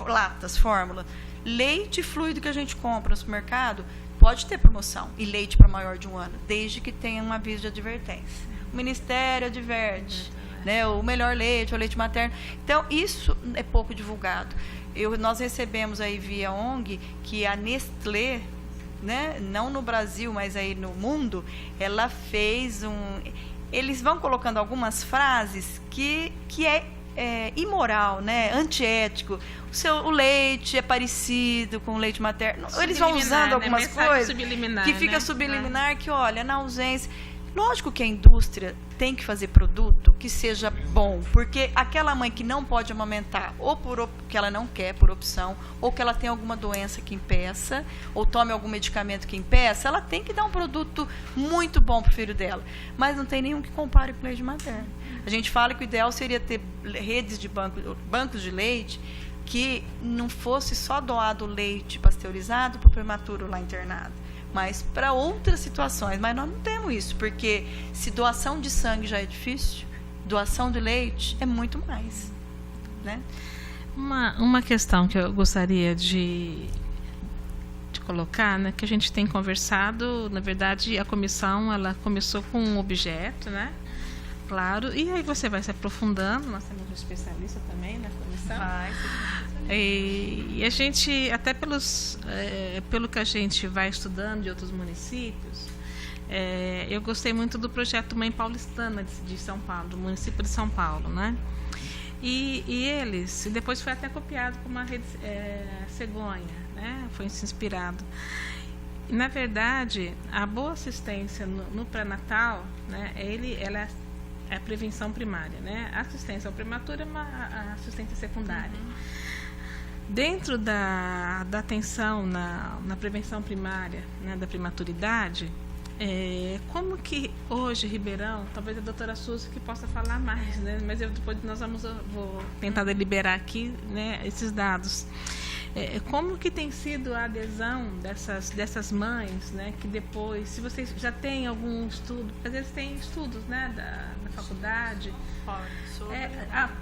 Latas, fórmula. Leite fluido que a gente compra no supermercado, pode ter promoção. E leite para maior de 1 ano, desde que tenha um aviso de advertência. O Ministério adverte, né, o melhor leite, o leite materno. Então, isso é pouco divulgado. Nós recebemos aí via ONG que a Nestlé, né, não no Brasil, mas aí no mundo, ela fez eles vão colocando algumas frases que é imoral, né, antiético. O leite é parecido com o leite materno. Eles vão usando algumas coisas que fica subliminar, que olha, na ausência. Lógico que a indústria tem que fazer produto que seja bom, porque aquela mãe que não pode amamentar, ou que ela não quer, por opção, ou que ela tem alguma doença que impeça, ou tome algum medicamento que impeça, ela tem que dar um produto muito bom para o filho dela. Mas não tem nenhum que compare com o leite materno. A gente fala que o ideal seria ter redes de bancos de leite que não fosse só doado leite pasteurizado para o prematuro lá internado, mas para outras situações. Mas nós não temos isso, porque se doação de sangue já é difícil, doação de leite é muito mais, né? Uma questão que eu gostaria de colocar, né, que a gente tem conversado, na verdade, a comissão, ela começou com um objeto, né? Claro, e aí você vai se aprofundando, nós temos um especialista também na comissão. E a gente, até pelo que a gente vai estudando de outros municípios, eu gostei muito do projeto Mãe Paulistana de São Paulo, do município de São Paulo, né? E eles, depois foi até copiado por uma rede cegonha, né? Foi inspirado. E, na verdade, a boa assistência no pré-natal, né? Ela é a prevenção primária, né? A assistência ao prematuro é a assistência secundária. Dentro da atenção na prevenção primária, né, da prematuridade, como que hoje, Ribeirão, talvez a doutora Suzy que possa falar mais, né, mas depois vou tentar deliberar aqui, né, esses dados. Como que tem sido a adesão dessas mães, né, que depois, se vocês já têm algum estudo, às vezes tem estudos, né, da faculdade,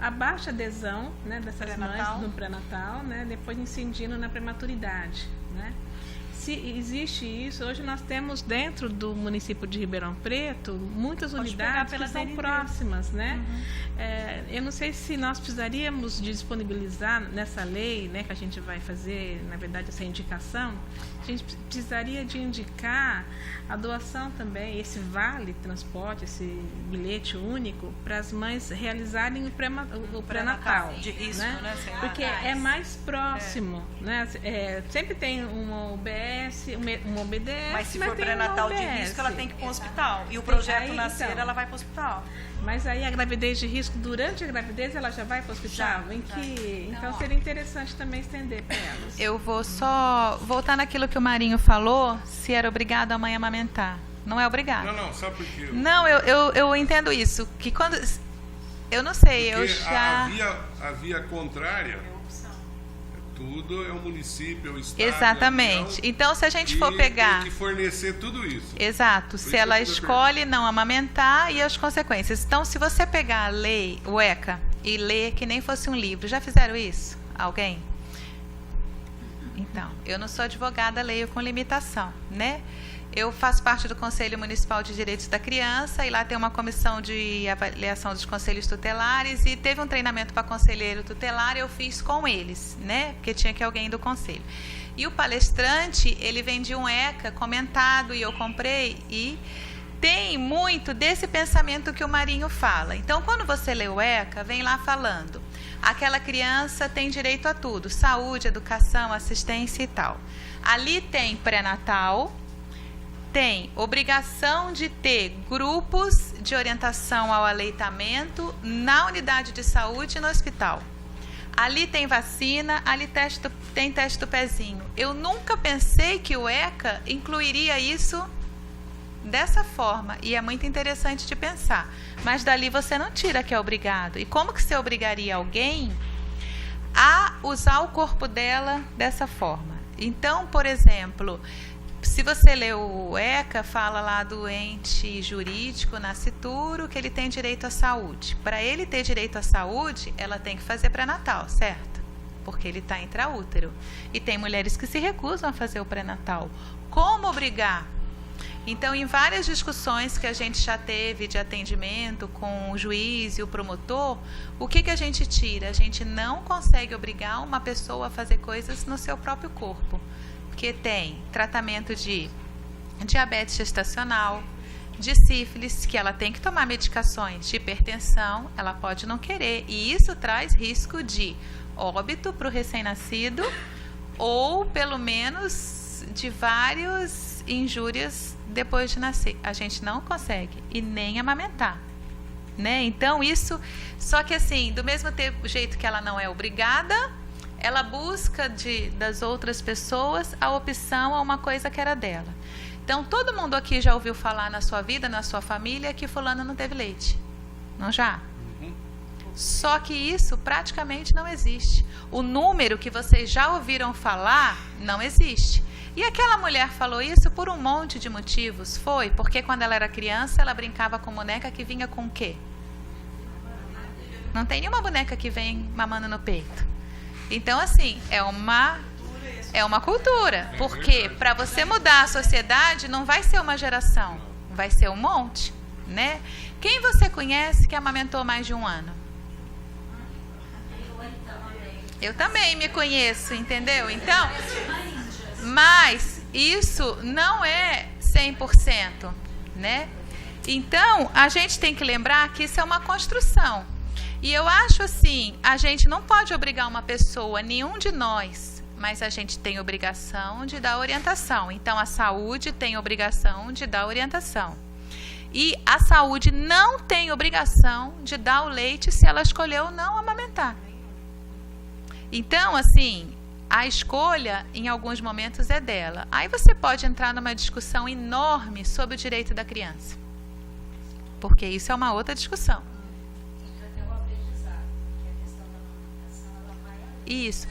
a baixa adesão, né, dessas mães no pré-natal, né, depois incidindo na prematuridade, né? Se existe isso, hoje nós temos dentro do município de Ribeirão Preto muitas unidades que são próximas, né? Eu não sei se nós precisaríamos de disponibilizar nessa lei, né, que a gente vai fazer, na verdade, essa indicação, a gente precisaria de indicar a doação também, esse vale transporte, esse bilhete único, para as mães realizarem o pré-natal. Né? Porque é mais próximo. Né? Sempre tem uma UBS, uma OBDS. Mas se for pré-natal de risco, ela tem que ir para o hospital. E o projeto nascer, então, ela vai para o hospital. Mas aí a gravidez de risco, durante a gravidez, ela já vai para o hospital? Então seria interessante também estender para elas. Eu vou só voltar naquilo que o Marinho falou, se era obrigado a mãe amamentar. Não é obrigado. Não, sabe por quê? Não, eu entendo isso. Que quando. Eu não sei, porque eu já. A via contrária. Tudo é o município, é o estado. Exatamente. Então, se a gente for pegar. Tem que fornecer tudo isso. Exato. Se ela escolhe não amamentar e as consequências. Então, se você pegar a lei, o ECA, e ler que nem fosse um livro, já fizeram isso? Alguém? Então, eu não sou advogada, leio com limitação, né? Eu faço parte do Conselho Municipal de Direitos da Criança e lá tem uma comissão de avaliação dos conselhos tutelares e teve um treinamento para conselheiro tutelar, eu fiz com eles, né? Porque tinha que alguém do conselho. E o palestrante, ele vendia um ECA comentado e eu comprei e tem muito desse pensamento que o Marinho fala. Então, quando você lê o ECA, vem lá falando, aquela criança tem direito a tudo, saúde, educação, assistência e tal. Ali tem pré-natal, tem obrigação de ter grupos de orientação ao aleitamento na unidade de saúde e no hospital. Ali tem vacina, ali tem teste do pezinho. Eu nunca pensei que o ECA incluiria isso dessa forma, e é muito interessante de pensar. Mas dali você não tira que é obrigado. E como que você obrigaria alguém a usar o corpo dela dessa forma? Então, por exemplo, se você lê o ECA, fala lá do ente jurídico nascituro que ele tem direito à saúde. Para ele ter direito à saúde, ela tem que fazer pré-natal, certo? Porque ele está intraútero. E tem mulheres que se recusam a fazer o pré-natal. Como obrigar? Então, em várias discussões que a gente já teve de atendimento com o juiz e o promotor, o que a gente tira? A gente não consegue obrigar uma pessoa a fazer coisas no seu próprio corpo. Porque tem tratamento de diabetes gestacional, de sífilis, que ela tem que tomar medicações de hipertensão, ela pode não querer. E isso traz risco de óbito para o recém-nascido ou, pelo menos, de várias injúrias depois de nascer. A gente não consegue e nem amamentar, né? Então isso, só que assim, do mesmo jeito que ela não é obrigada, ela busca das outras pessoas a opção a uma coisa que era dela. Então todo mundo aqui já ouviu falar na sua vida, na sua família, que fulano não teve leite, não já? Só que isso praticamente não existe. O número que vocês já ouviram falar não existe. E aquela mulher falou isso por um monte de motivos. Foi porque quando ela era criança, ela brincava com boneca que vinha com o quê? Não tem nenhuma boneca que vem mamando no peito. Então, assim, é uma cultura. Porque para você mudar a sociedade, não vai ser uma geração, vai ser um monte, né? Quem você conhece que amamentou mais de um ano? Eu também me conheço, entendeu? Então... Mas isso não é 100%, né? Então, a gente tem que lembrar que isso é uma construção. E eu acho assim, a gente não pode obrigar uma pessoa, nenhum de nós, mas a gente tem obrigação de dar orientação. Então, a saúde tem obrigação de dar orientação. E a saúde não tem obrigação de dar o leite se ela escolheu não amamentar. Então, assim... A escolha, em alguns momentos, é dela. Aí você pode entrar numa discussão enorme sobre o direito da criança. Porque isso é uma outra discussão. Isso.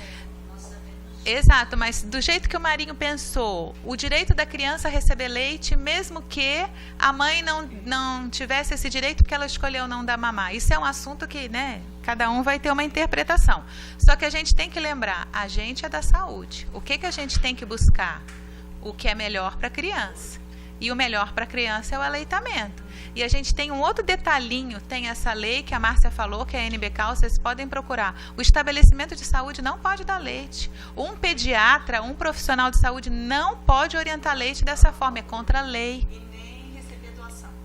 Exato, mas do jeito que o Marinho pensou, o direito da criança a receber leite, mesmo que a mãe não tivesse esse direito porque ela escolheu não dar mamar. Isso é um assunto que, né, cada um vai ter uma interpretação. Só que a gente tem que lembrar, a gente é da saúde. O que a gente tem que buscar? O que é melhor para a criança. E o melhor para a criança é o aleitamento. E a gente tem um outro detalhinho, tem essa lei que a Márcia falou, que é a NBCAL, vocês podem procurar. O estabelecimento de saúde não pode dar leite. Um pediatra, um profissional de saúde não pode orientar leite dessa forma, é contra a lei.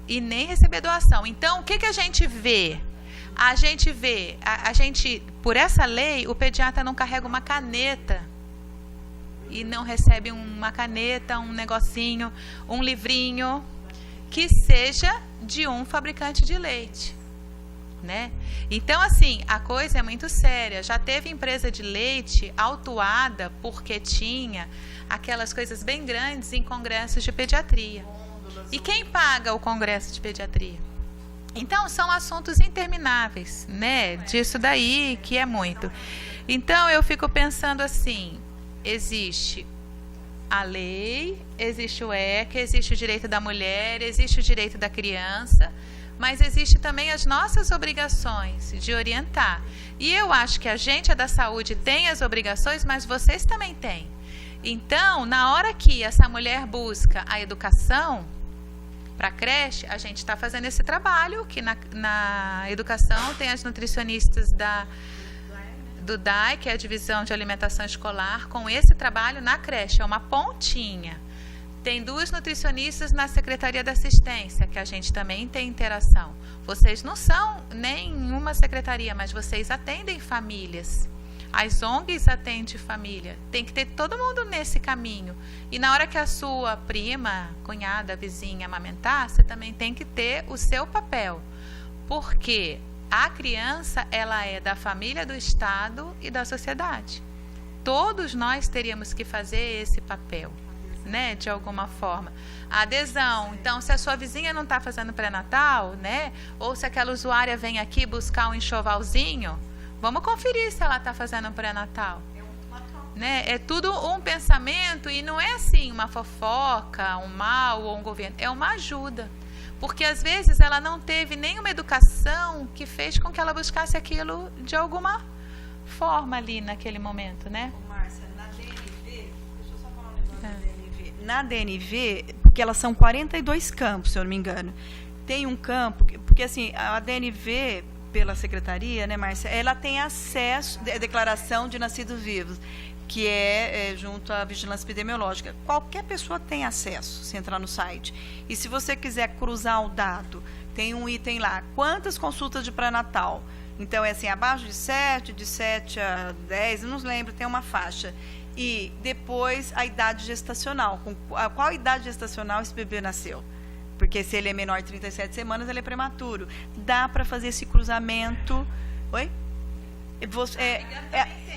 E nem receber doação. Então, o que a gente vê? A gente, por essa lei, o pediatra não carrega uma caneta e não recebe uma caneta, um negocinho, um livrinho que seja de um fabricante de leite, né? Então, assim, a coisa é muito séria. Já teve empresa de leite autuada porque tinha aquelas coisas bem grandes em congressos de pediatria. E quem paga o congresso de pediatria? Então, são assuntos intermináveis, né? Disso daí, que é muito. Então, eu fico pensando assim, existe a lei, existe o ECA, existe o direito da mulher, existe o direito da criança, mas existe também as nossas obrigações de orientar. E eu acho que a gente da saúde tem as obrigações, mas vocês também têm. Então, na hora que essa mulher busca a educação para a creche, a gente está fazendo esse trabalho, que na educação tem as nutricionistas do DAI, que é a Divisão de Alimentação Escolar, com esse trabalho na creche. É uma pontinha. Tem 2 nutricionistas na Secretaria da Assistência, que a gente também tem interação. Vocês não são nenhuma secretaria, mas vocês atendem famílias. As ONGs atendem família. Tem que ter todo mundo nesse caminho. E na hora que a sua prima, cunhada, vizinha amamentar, você também tem que ter o seu papel. Porque a criança, ela é da família, do Estado e da sociedade. Todos nós teríamos que fazer esse papel, né, de alguma forma. A adesão. Então, se a sua vizinha não está fazendo pré-natal, né, ou se aquela usuária vem aqui buscar um enxovalzinho, vamos conferir se ela está fazendo um pré-natal. Né? É tudo um pensamento e não é assim uma fofoca, um mal ou um governo. É uma ajuda. Porque às vezes ela não teve nenhuma educação que fez com que ela buscasse aquilo de alguma forma ali naquele momento, né? Márcia, na DNV, deixa eu só falar um negócio da DNV. Na DNV, porque elas são 42 campos, se eu não me engano. Tem um campo, porque assim, a DNV, pela secretaria, né, Márcia, ela tem acesso à declaração de nascidos vivos, que é junto à vigilância epidemiológica. Qualquer pessoa tem acesso, se entrar no site. E se você quiser cruzar o dado, tem um item lá, quantas consultas de pré-natal? Então, é assim, abaixo de 7 a 10, eu não lembro, tem uma faixa. E depois a idade gestacional. Com qual idade gestacional esse bebê nasceu? Porque se ele é menor de 37 semanas, ele é prematuro. Dá para fazer esse cruzamento. Oi?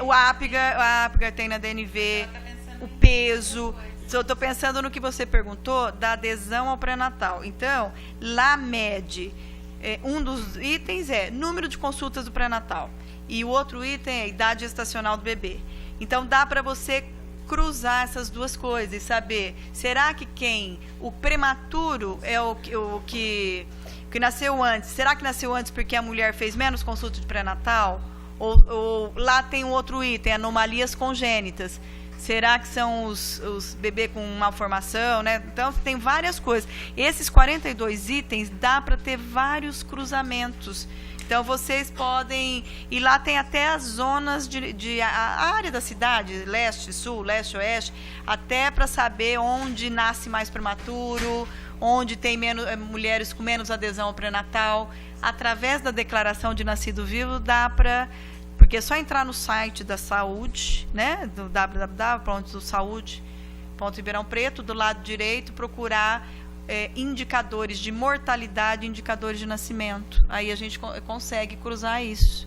O APGAR tem na DNV, o peso. Eu estou pensando no que você perguntou, da adesão ao pré-natal. Então, lá mede, um dos itens é número de consultas do pré-natal. E o outro item é a idade gestacional do bebê. Então, dá para você cruzar essas duas coisas e saber, será que o prematuro é o que nasceu antes? Será que nasceu antes porque a mulher fez menos consulta de pré-natal? Ou lá tem um outro item, anomalias congênitas. Será que são os bebês com malformação, né? Então, tem várias coisas. Esses 42 itens, dá para ter vários cruzamentos. Então, vocês podem... E lá tem até as zonas a área da cidade, leste, sul, leste, oeste, até para saber onde nasce mais prematuro, onde tem mulheres com menos adesão ao pré-natal. Através da declaração de nascido vivo, dá para... Porque é só entrar no site da saúde, né, do www.saude.Ribeirão Preto, do lado direito, procurar indicadores de mortalidade, indicadores de nascimento. Aí a gente consegue cruzar isso.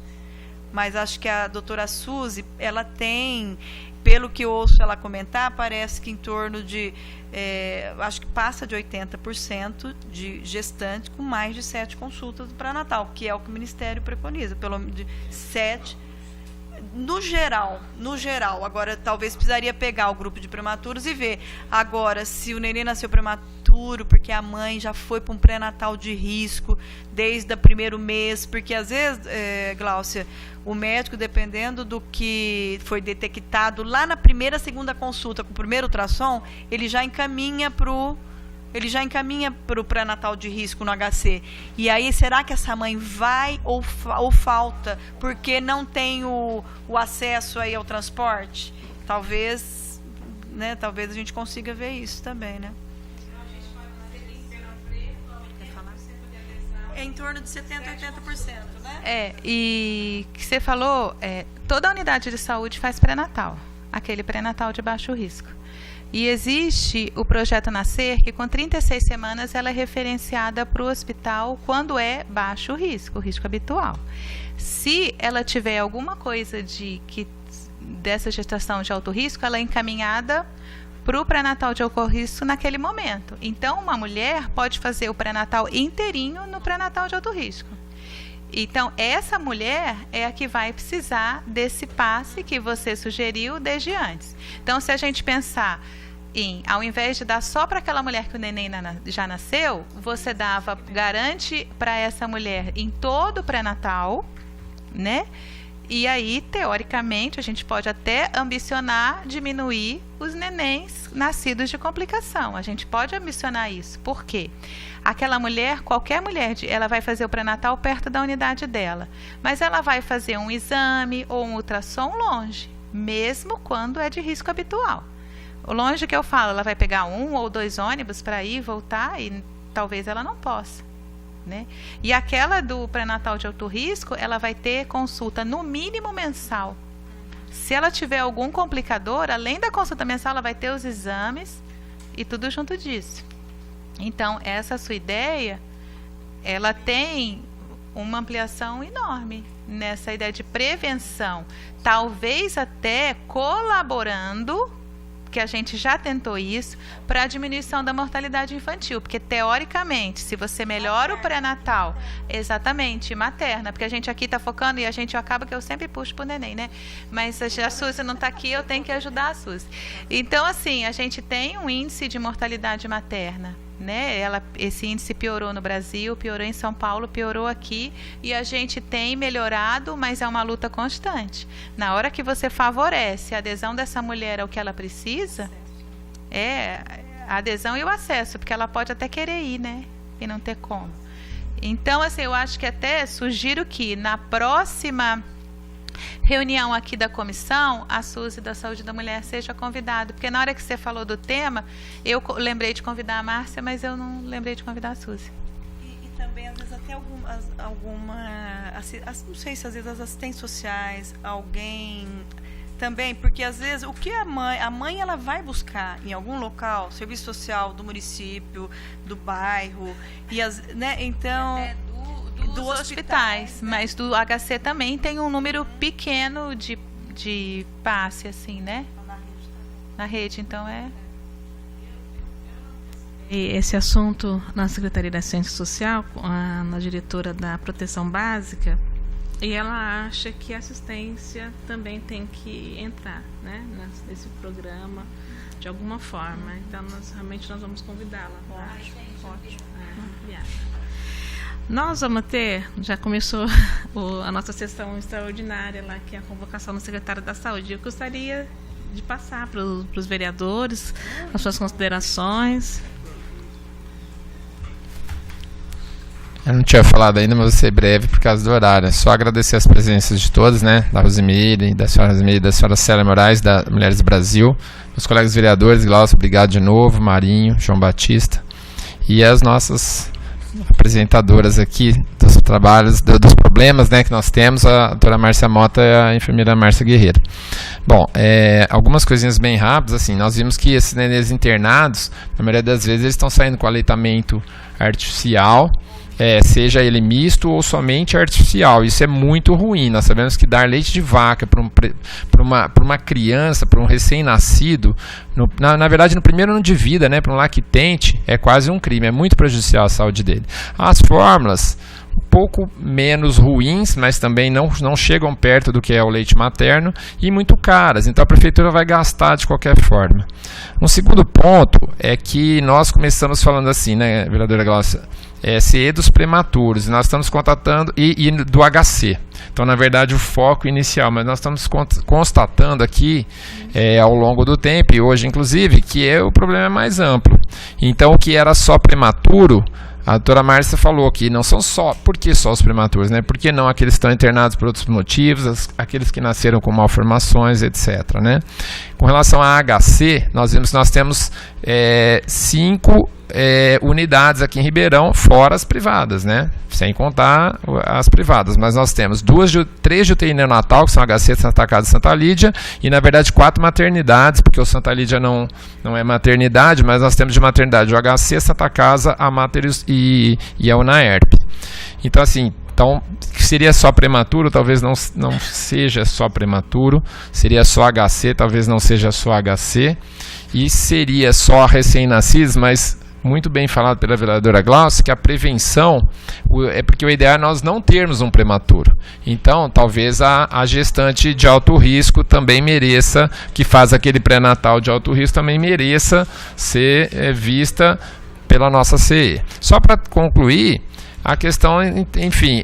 Mas acho que a doutora Suzy, ela tem, pelo que eu ouço ela comentar, parece que em torno de, acho que passa de 80% de gestantes com mais de 7 consultas do pré-natal, que é o que o Ministério preconiza, pelo menos de 7. No geral, agora talvez precisaria pegar o grupo de prematuros e ver. Agora, se o neném nasceu prematuro, porque a mãe já foi para um pré-natal de risco desde o primeiro mês, porque às vezes, Gláucia, o médico, dependendo do que foi detectado lá na segunda consulta, com o primeiro ultrassom, ele já encaminha para o pré-natal de risco no HC. E aí, será que essa mãe vai ou falta porque não tem o acesso aí ao transporte? Talvez, né, talvez a gente consiga ver isso também, né? É em torno de 70% a 80%, né? E que você falou, toda unidade de saúde faz pré-natal, aquele pré-natal de baixo risco. E existe o projeto Nascer, que com 36 semanas ela é referenciada para o hospital quando é baixo risco, risco habitual. Se ela tiver alguma coisa dessa gestação de alto risco, ela é encaminhada para o pré-natal de alto risco naquele momento. Então, uma mulher pode fazer o pré-natal inteirinho no pré-natal de alto risco. Então, essa mulher é a que vai precisar desse passe que você sugeriu desde antes. Então, se a gente pensar ao invés de dar só para aquela mulher que o neném já nasceu, você garante para essa mulher em todo o pré-natal, né? E aí, teoricamente, a gente pode até ambicionar diminuir os nenéns nascidos de complicação. A gente pode ambicionar isso. Por quê? Aquela mulher, qualquer mulher, ela vai fazer o pré-natal perto da unidade dela. Mas ela vai fazer um exame ou um ultrassom longe, mesmo quando é de risco habitual. O longe que eu falo, ela vai pegar 1 ou 2 ônibus para ir e voltar e talvez ela não possa. Né? E aquela do pré-natal de alto risco, ela vai ter consulta no mínimo mensal. Se ela tiver algum complicador, além da consulta mensal, ela vai ter os exames e tudo junto disso. Então, essa sua ideia, ela tem uma ampliação enorme nessa ideia de prevenção, talvez até colaborando, que a gente já tentou isso, para a diminuição da mortalidade infantil, porque teoricamente, se você melhora o pré-natal, exatamente, materna, porque a gente aqui está focando e a gente acaba que eu sempre puxo pro neném, né? Mas a Suzy não está aqui, eu tenho que ajudar a Suzy. Então, assim, a gente tem um índice de mortalidade materna, né? Esse índice piorou no Brasil, piorou em São Paulo, piorou aqui, e a gente tem melhorado, mas é uma luta constante. Na hora que você favorece a adesão dessa mulher ao que ela precisa, a adesão e o acesso, porque ela pode até querer ir, né? E não ter como. Então, assim, eu acho que até sugiro que na próxima reunião aqui da comissão, a Suzy da Saúde da Mulher seja convidada, porque na hora que você falou do tema, eu lembrei de convidar a Márcia, mas eu não lembrei de convidar a Suzy. E também, às vezes, até não sei se às vezes as assistentes sociais, alguém também, porque às vezes o que a mãe ela vai buscar em algum local, serviço social do município, do bairro, né? Então... dos hospitais, mas do HC também tem um número pequeno de passe, assim, né? Na rede, então Esse assunto na Secretaria da Assistência Social, na diretora da Proteção Básica, e ela acha que a assistência também tem que entrar, né, nesse programa de alguma forma. Então, nós vamos convidá-la. Ótimo. Nós vamos ter, já começou a nossa sessão extraordinária lá, que é a convocação do secretário da Saúde. Eu gostaria de passar para os vereadores as suas considerações. Eu não tinha falado ainda, mas vou ser breve por causa do horário. É só agradecer as presenças de todos, né? Da Rosemire, da senhora Rosemire, da senhora Célia Moraes, da Mulheres do Brasil, meus colegas vereadores, Glaucio, obrigado de novo, Marinho, João Batista, e as nossas apresentadoras aqui dos trabalhos, dos problemas, né, que nós temos, a doutora Márcia Mota e a enfermeira Márcia Guerreiro. Bom, algumas coisinhas bem rápidas, assim, nós vimos que esses nenéns internados, na maioria das vezes, eles estão saindo com aleitamento artificial, seja ele misto ou somente artificial. Isso é muito ruim. Nós sabemos que dar leite de vaca para uma criança, para um recém-nascido, na verdade no primeiro ano de vida, né, para um lactente, é quase um crime, é muito prejudicial à saúde dele. As fórmulas um pouco menos ruins, mas também não chegam perto do que é o leite materno, e muito caras, então a prefeitura vai gastar de qualquer forma. Um segundo ponto é que nós começamos falando assim, né, vereadora Glaucia, CE dos prematuros, nós estamos contatando, e do HC. Então, na verdade, o foco inicial, mas nós estamos constatando aqui, ao longo do tempo, e hoje, inclusive, que o problema é mais amplo. Então, o que era só prematuro, a doutora Márcia falou que não são só... Por que só os prematuros, né? Por que não aqueles que estão internados por outros motivos, aqueles que nasceram com malformações, etc., né? Com relação a HC, nós vimos que nós temos 5 unidades aqui em Ribeirão, fora as privadas, né? Sem contar as privadas. Mas nós temos 3 de UTI neonatal, que são HC Santa Casa e Santa Lídia, e na verdade 4 maternidades, porque o Santa Lídia não é maternidade, mas nós temos de maternidade o HC, Santa Casa, a Materus e a UNAERP. Então, assim, seria só prematuro, talvez não seja só prematuro, seria só HC, talvez não seja só HC, e seria só recém-nascidos, mas muito bem falado pela vereadora Glaucia, que a prevenção é porque o ideal é nós não termos um prematuro. Então, talvez a gestante de alto risco também mereça, que faz aquele pré-natal de alto risco, também mereça ser vista pela nossa CE. Só para concluir, a questão, enfim,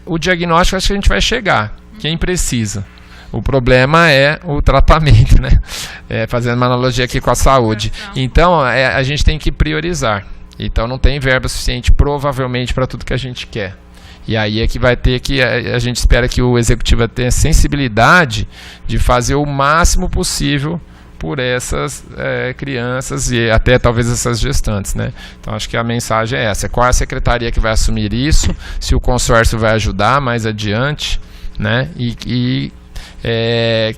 o diagnóstico acho que a gente vai chegar. quem precisa. O problema é o tratamento, né? Fazendo uma analogia aqui com a saúde. Então, a gente tem que priorizar. Então, não tem verba suficiente, provavelmente, para tudo que a gente quer. E aí é que vai ter que... A gente espera que o executivo tenha sensibilidade de fazer o máximo possível por essas crianças e até talvez essas gestantes, né? Então, acho que a mensagem é essa. Qual é a secretaria que vai assumir isso? Se o consórcio vai ajudar mais adiante, né?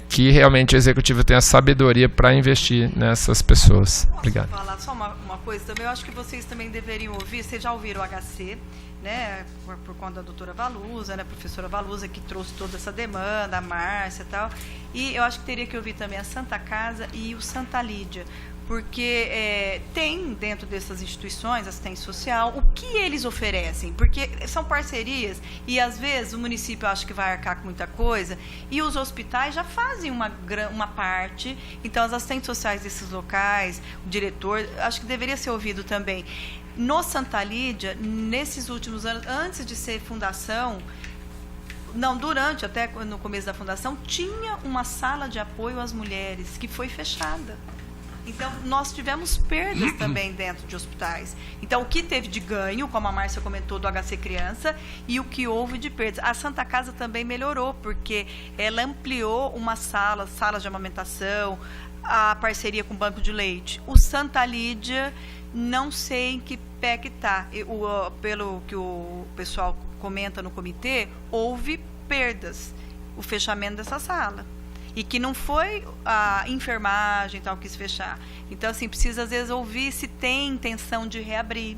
Que realmente o executivo tenha sabedoria para investir nessas pessoas. Obrigado. Posso falar só uma coisa também? Eu acho que vocês também deveriam ouvir, vocês já ouviram o HC, né, por conta da doutora Valuza, né, professora Valuza, que trouxe toda essa demanda, a Márcia e tal, e eu acho que teria que ouvir também a Santa Casa e o Santa Lídia, porque tem dentro dessas instituições, assistência social, o que eles oferecem, porque são parcerias e às vezes o município acha que vai arcar com muita coisa e os hospitais já fazem uma parte, então as assistentes sociais desses locais, o diretor, acho que deveria ser ouvido também. No Santa Lídia, nesses últimos anos, antes de ser fundação, durante, até no começo da fundação, tinha uma sala de apoio às mulheres que foi fechada. Então, nós tivemos perdas também dentro de hospitais. Então, o que teve de ganho, como a Márcia comentou, do HC Criança, e o que houve de perdas. A Santa Casa também melhorou, porque ela ampliou uma salas de amamentação, a parceria com o Banco de Leite. O Santa Lídia, não sei em que pé que está. Pelo que o pessoal comenta no comitê, houve perdas, o fechamento dessa sala. E que não foi a enfermagem tal que quis fechar. Então, assim, precisa às vezes ouvir se tem intenção de reabrir.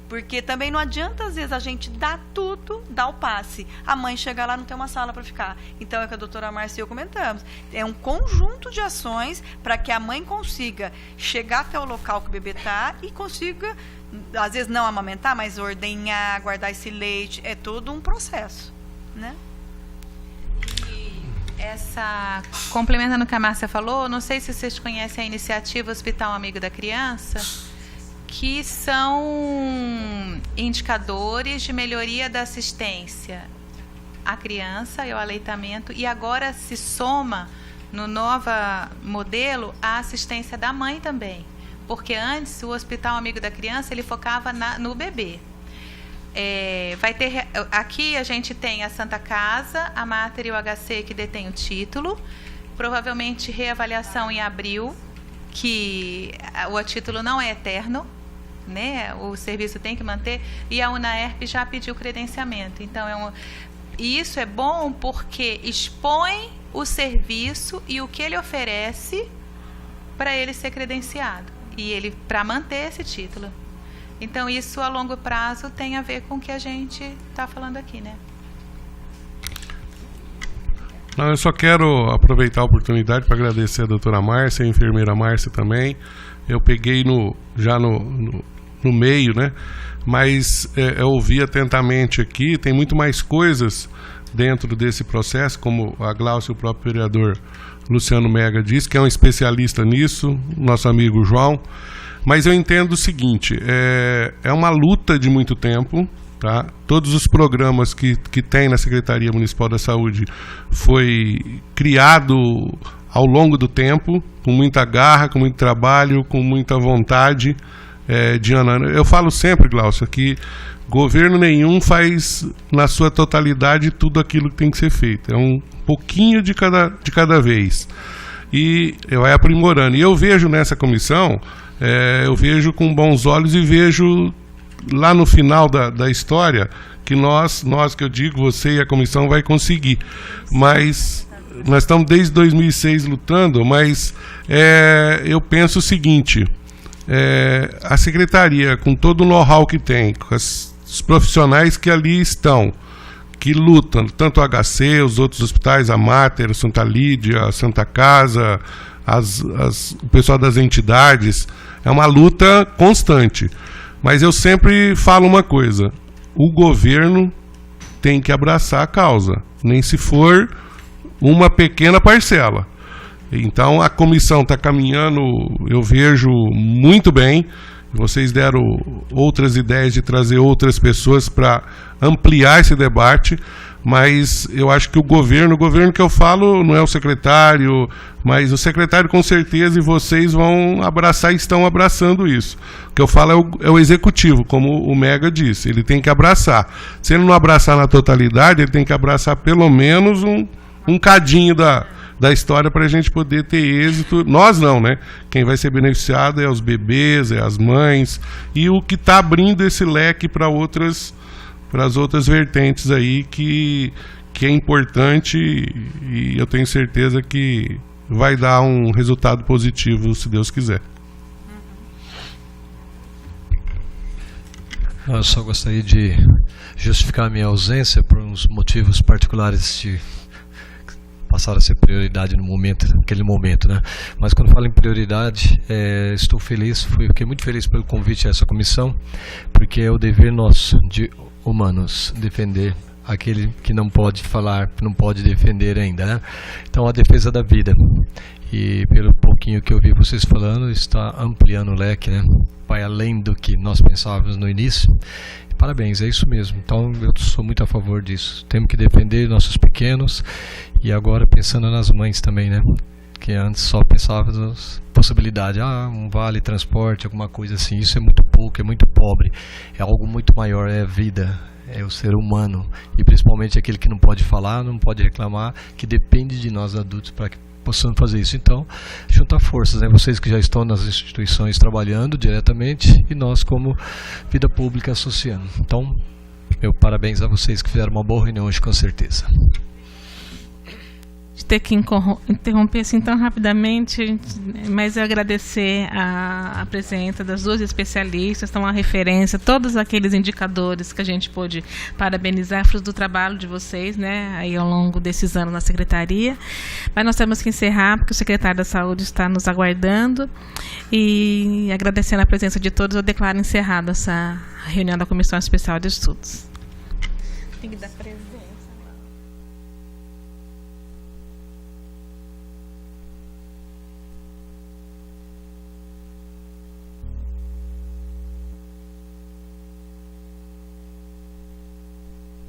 Porque também não adianta, às vezes, a gente dar tudo, dar o passe. A mãe chega lá, não tem uma sala para ficar. Então, é o que a doutora Márcia e eu comentamos. É um conjunto de ações para que a mãe consiga chegar até o local que o bebê está e consiga, às vezes, não amamentar, mas ordenhar, guardar esse leite. É todo um processo, né? Complementando o que a Márcia falou, não sei se vocês conhecem a iniciativa Hospital Amigo da Criança, que são indicadores de melhoria da assistência à criança e ao aleitamento, e agora se soma no novo modelo a assistência da mãe também, porque antes o Hospital Amigo da Criança ele focava no bebê. Aqui a gente tem a Santa Casa, a Mater e o HC que detém o título, provavelmente reavaliação em abril, que o título não é eterno, né? O serviço tem que manter, e a UNAERP já pediu credenciamento. Então, isso é bom porque expõe o serviço e o que ele oferece para ele ser credenciado, e para manter esse título. Então, isso a longo prazo tem a ver com o que a gente está falando aqui, né? Não, eu só quero aproveitar a oportunidade para agradecer a doutora Márcia, a enfermeira Márcia também. Eu peguei já no meio, né? Mas eu ouvi atentamente aqui, tem muito mais coisas dentro desse processo, como a Glaucia e o próprio vereador Luciano Mega disse, que é um especialista nisso, nosso amigo João. Mas eu entendo o seguinte, é uma luta de muito tempo, tá? Todos os programas que tem na Secretaria Municipal da Saúde foi criado ao longo do tempo, com muita garra, com muito trabalho, com muita vontade de ano a ano. Eu falo sempre, Glaucia, que governo nenhum faz na sua totalidade tudo aquilo que tem que ser feito. É um pouquinho de cada vez. E vai aprimorando. E eu vejo nessa comissão... eu vejo com bons olhos e vejo lá no final da história que nós que eu digo, você e a comissão vai conseguir. Mas nós estamos desde 2006 lutando, mas eu penso o seguinte, a secretaria, com todo o know-how que tem, com os profissionais que ali estão, que lutam, tanto o HC, os outros hospitais, a Mater, a Santa Lídia, a Santa Casa, o pessoal das entidades, é uma luta constante. Mas eu sempre falo uma coisa, o governo tem que abraçar a causa, nem se for uma pequena parcela. Então a comissão está caminhando, eu vejo muito bem. Vocês deram outras ideias de trazer outras pessoas para ampliar esse debate, mas eu acho que o governo que eu falo não é o secretário, mas o secretário com certeza e vocês vão abraçar e estão abraçando isso. O que eu falo é o executivo, como o Mega disse, ele tem que abraçar. Se ele não abraçar na totalidade, ele tem que abraçar pelo menos um cadinho da história para a gente poder ter êxito. Nós não, né? Quem vai ser beneficiado é os bebês, é as mães, e o que está abrindo esse leque para as outras vertentes aí que é importante, e eu tenho certeza que vai dar um resultado positivo, se Deus quiser. Eu só gostaria de justificar a minha ausência por uns motivos particulares de passaram a ser prioridade naquele momento, né? Mas quando falo em prioridade, estou feliz, fiquei muito feliz pelo convite a essa comissão, porque é o dever nosso de humanos defender aquele que não pode falar, não pode defender ainda, né? Então, a defesa da vida. E pelo pouquinho que eu vi vocês falando, está ampliando o leque, né? Vai além do que nós pensávamos no início. Parabéns, é isso mesmo. Então, eu sou muito a favor disso. Temos que defender nossos pequenos, e agora pensando nas mães também, né? Que antes só pensava nas possibilidades, um vale transporte, alguma coisa assim. Isso é muito pouco, é muito pobre. É algo muito maior, é a vida, é o ser humano. E principalmente aquele que não pode falar, não pode reclamar, que depende de nós adultos para que possamos fazer isso. Então, juntar forças, né? Vocês que já estão nas instituições trabalhando diretamente, e nós como vida pública associando. Então, meu parabéns a vocês que fizeram uma boa reunião hoje, com certeza. De ter que interromper assim tão rapidamente, mas eu agradecer a presença das duas especialistas, estão uma referência, todos aqueles indicadores que a gente pôde parabenizar, fruto do trabalho de vocês, né, aí ao longo desses anos na Secretaria. Mas nós temos que encerrar, porque o secretário da Saúde está nos aguardando, e agradecendo a presença de todos, eu declaro encerrada essa reunião da Comissão Especial de Estudos. Tem que dar presença.